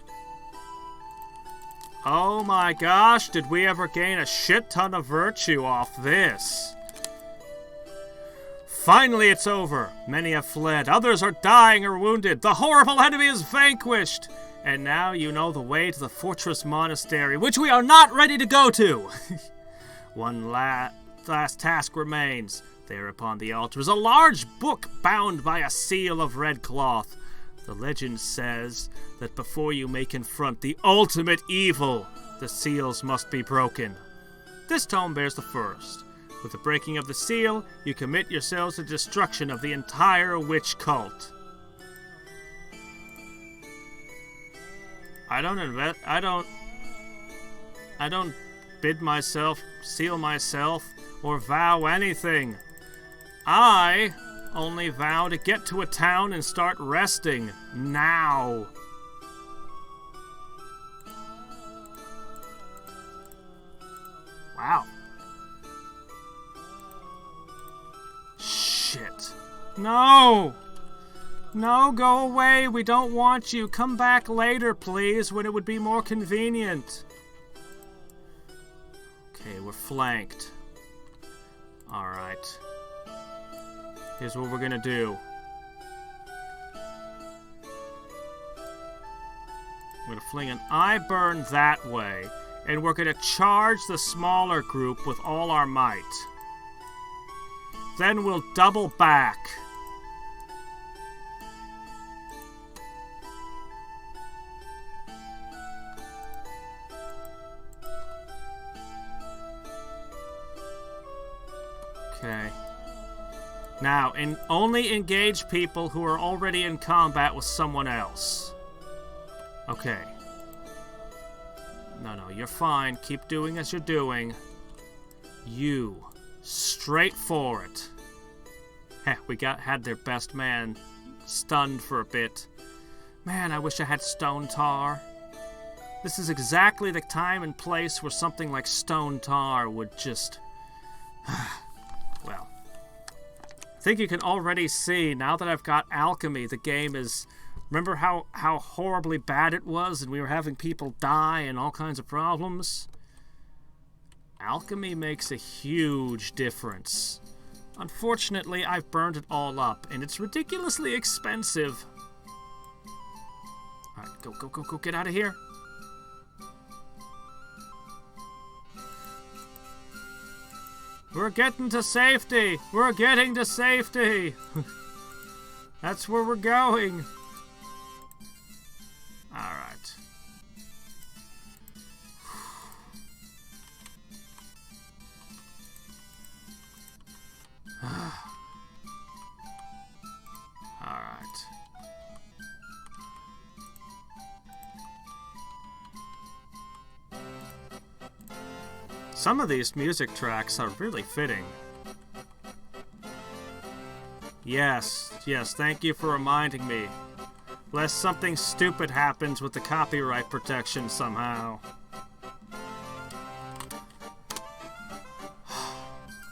Oh my gosh, did we ever gain a shit ton of virtue off this? Finally, it's over. Many have fled. Others are dying or wounded. The horrible enemy is vanquished. And now you know the way to the fortress monastery, which we are not ready to go to. One last task remains. There upon the altar is a large book bound by a seal of red cloth. The legend says that before you may confront the ultimate evil, the seals must be broken. This tome bears the first. With the breaking of the seal, you commit yourselves to destruction of the entire witch cult. I don't bid myself, seal myself, or vow anything. I only vow to get to a town and start resting now. Wow. Shit. No! No, go away. We don't want you. Come back later, please, when it would be more convenient. Okay, we're flanked. Alright. Here's what we're gonna do. I'm going to fling an eye burn that way. And we're going to charge the smaller group with all our might. Then we'll double back. Okay. Now, only engage people who are already in combat with someone else. Okay. No, you're fine. Keep doing as you're doing. You. Straight for it. Heh, we had their best man stunned for a bit. Man, I wish I had stone tar. This is exactly the time and place where something like stone tar would just... Well. I think you can already see, now that I've got alchemy, the game is... Remember how horribly bad it was and we were having people die and all kinds of problems? Alchemy makes a huge difference. Unfortunately, I've burned it all up, and it's ridiculously expensive. Alright, go, get out of here. We're getting to safety! We're getting to safety! That's where we're going. Alright. Alright. Some of these music tracks are really fitting. Yes, thank you for reminding me. Lest something stupid happens with the copyright protection somehow.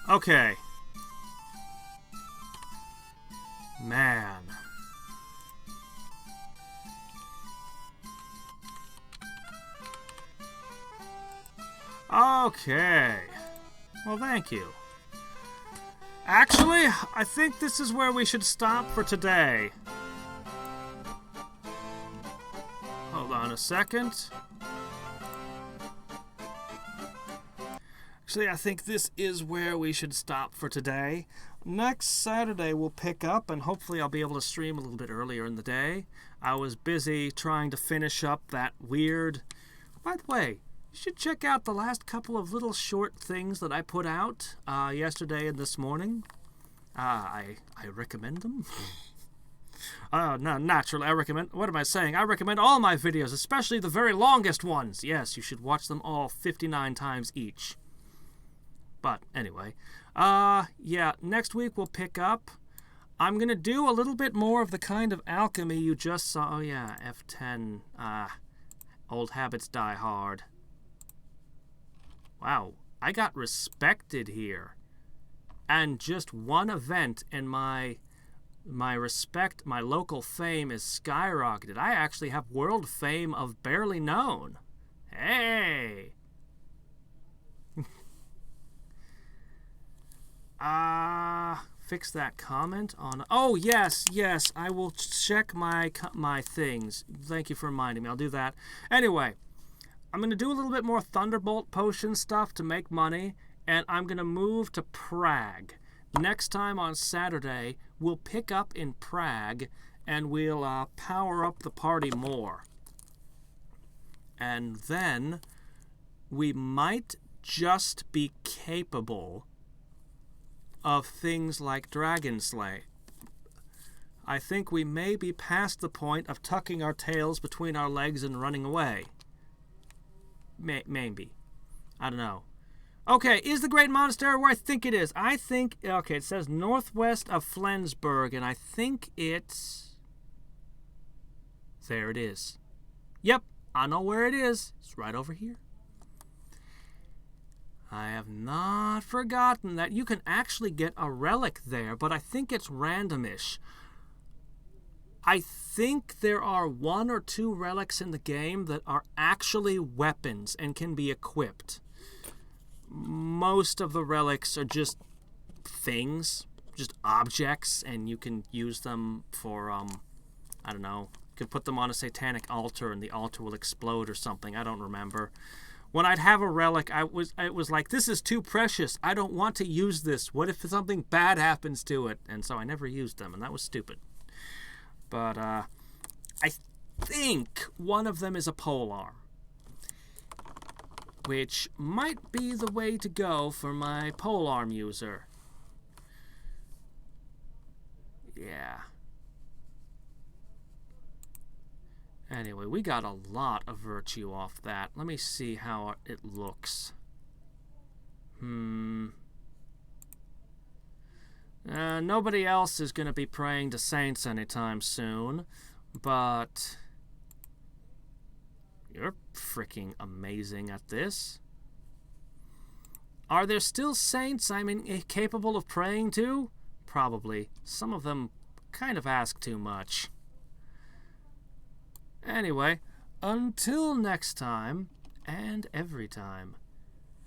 Okay. Man. Okay. Well, thank you. Actually, I think this is where we should stop for today. Hold on a second. Actually, I think this is where we should stop for today. Next Saturday we'll pick up, and hopefully I'll be able to stream a little bit earlier in the day. I was busy trying to finish up that weird... By the way, you should check out the last couple of little short things that I put out yesterday and this morning. I recommend them. No, naturally, I recommend... What am I saying? I recommend all my videos, especially the very longest ones. Yes, you should watch them all 59 times each. But, anyway. Yeah, next week we'll pick up. I'm going to do a little bit more of the kind of alchemy you just saw. Oh, yeah, F10. Old habits die hard. Wow, I got respected here. And just one event and my respect, my local fame is skyrocketed. I actually have world fame of barely known. Hey! Fix that comment on... Oh, yes, I will check my things. Thank you for reminding me. I'll do that. Anyway, I'm going to do a little bit more Thunderbolt potion stuff to make money, and I'm going to move to Prague. Next time on Saturday, we'll pick up in Prague, and we'll power up the party more. And then we might just be capable of things like Dragon Slay. I think we may be past the point of tucking our tails between our legs and running away. Maybe. I don't know. Okay, is the Great Monastery where I think it is? I think... Okay, it says northwest of Flensburg, and I think it's... There it is. Yep, I know where it is. It's right over here. I have not forgotten that you can actually get a relic there, but I think it's randomish. I think there are 1 or 2 relics in the game that are actually weapons and can be equipped. Most of the relics are just things, just objects, and you can use them for, I don't know, could put them on a satanic altar and the altar will explode or something. I don't remember. When I'd have a relic, it was like, this is too precious. I don't want to use this. What if something bad happens to it? And so I never used them, and that was stupid. But I think one of them is a polearm, which might be the way to go for my polearm user. Yeah. Anyway, we got a lot of virtue off that. Let me see how it looks. Nobody else is going to be praying to saints anytime soon, but you're freaking amazing at this. Are there still saints capable of praying to? Probably. Some of them kind of ask too much. Anyway, until next time, and every time,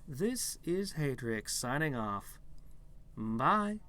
this is Hadriex signing off. Bye.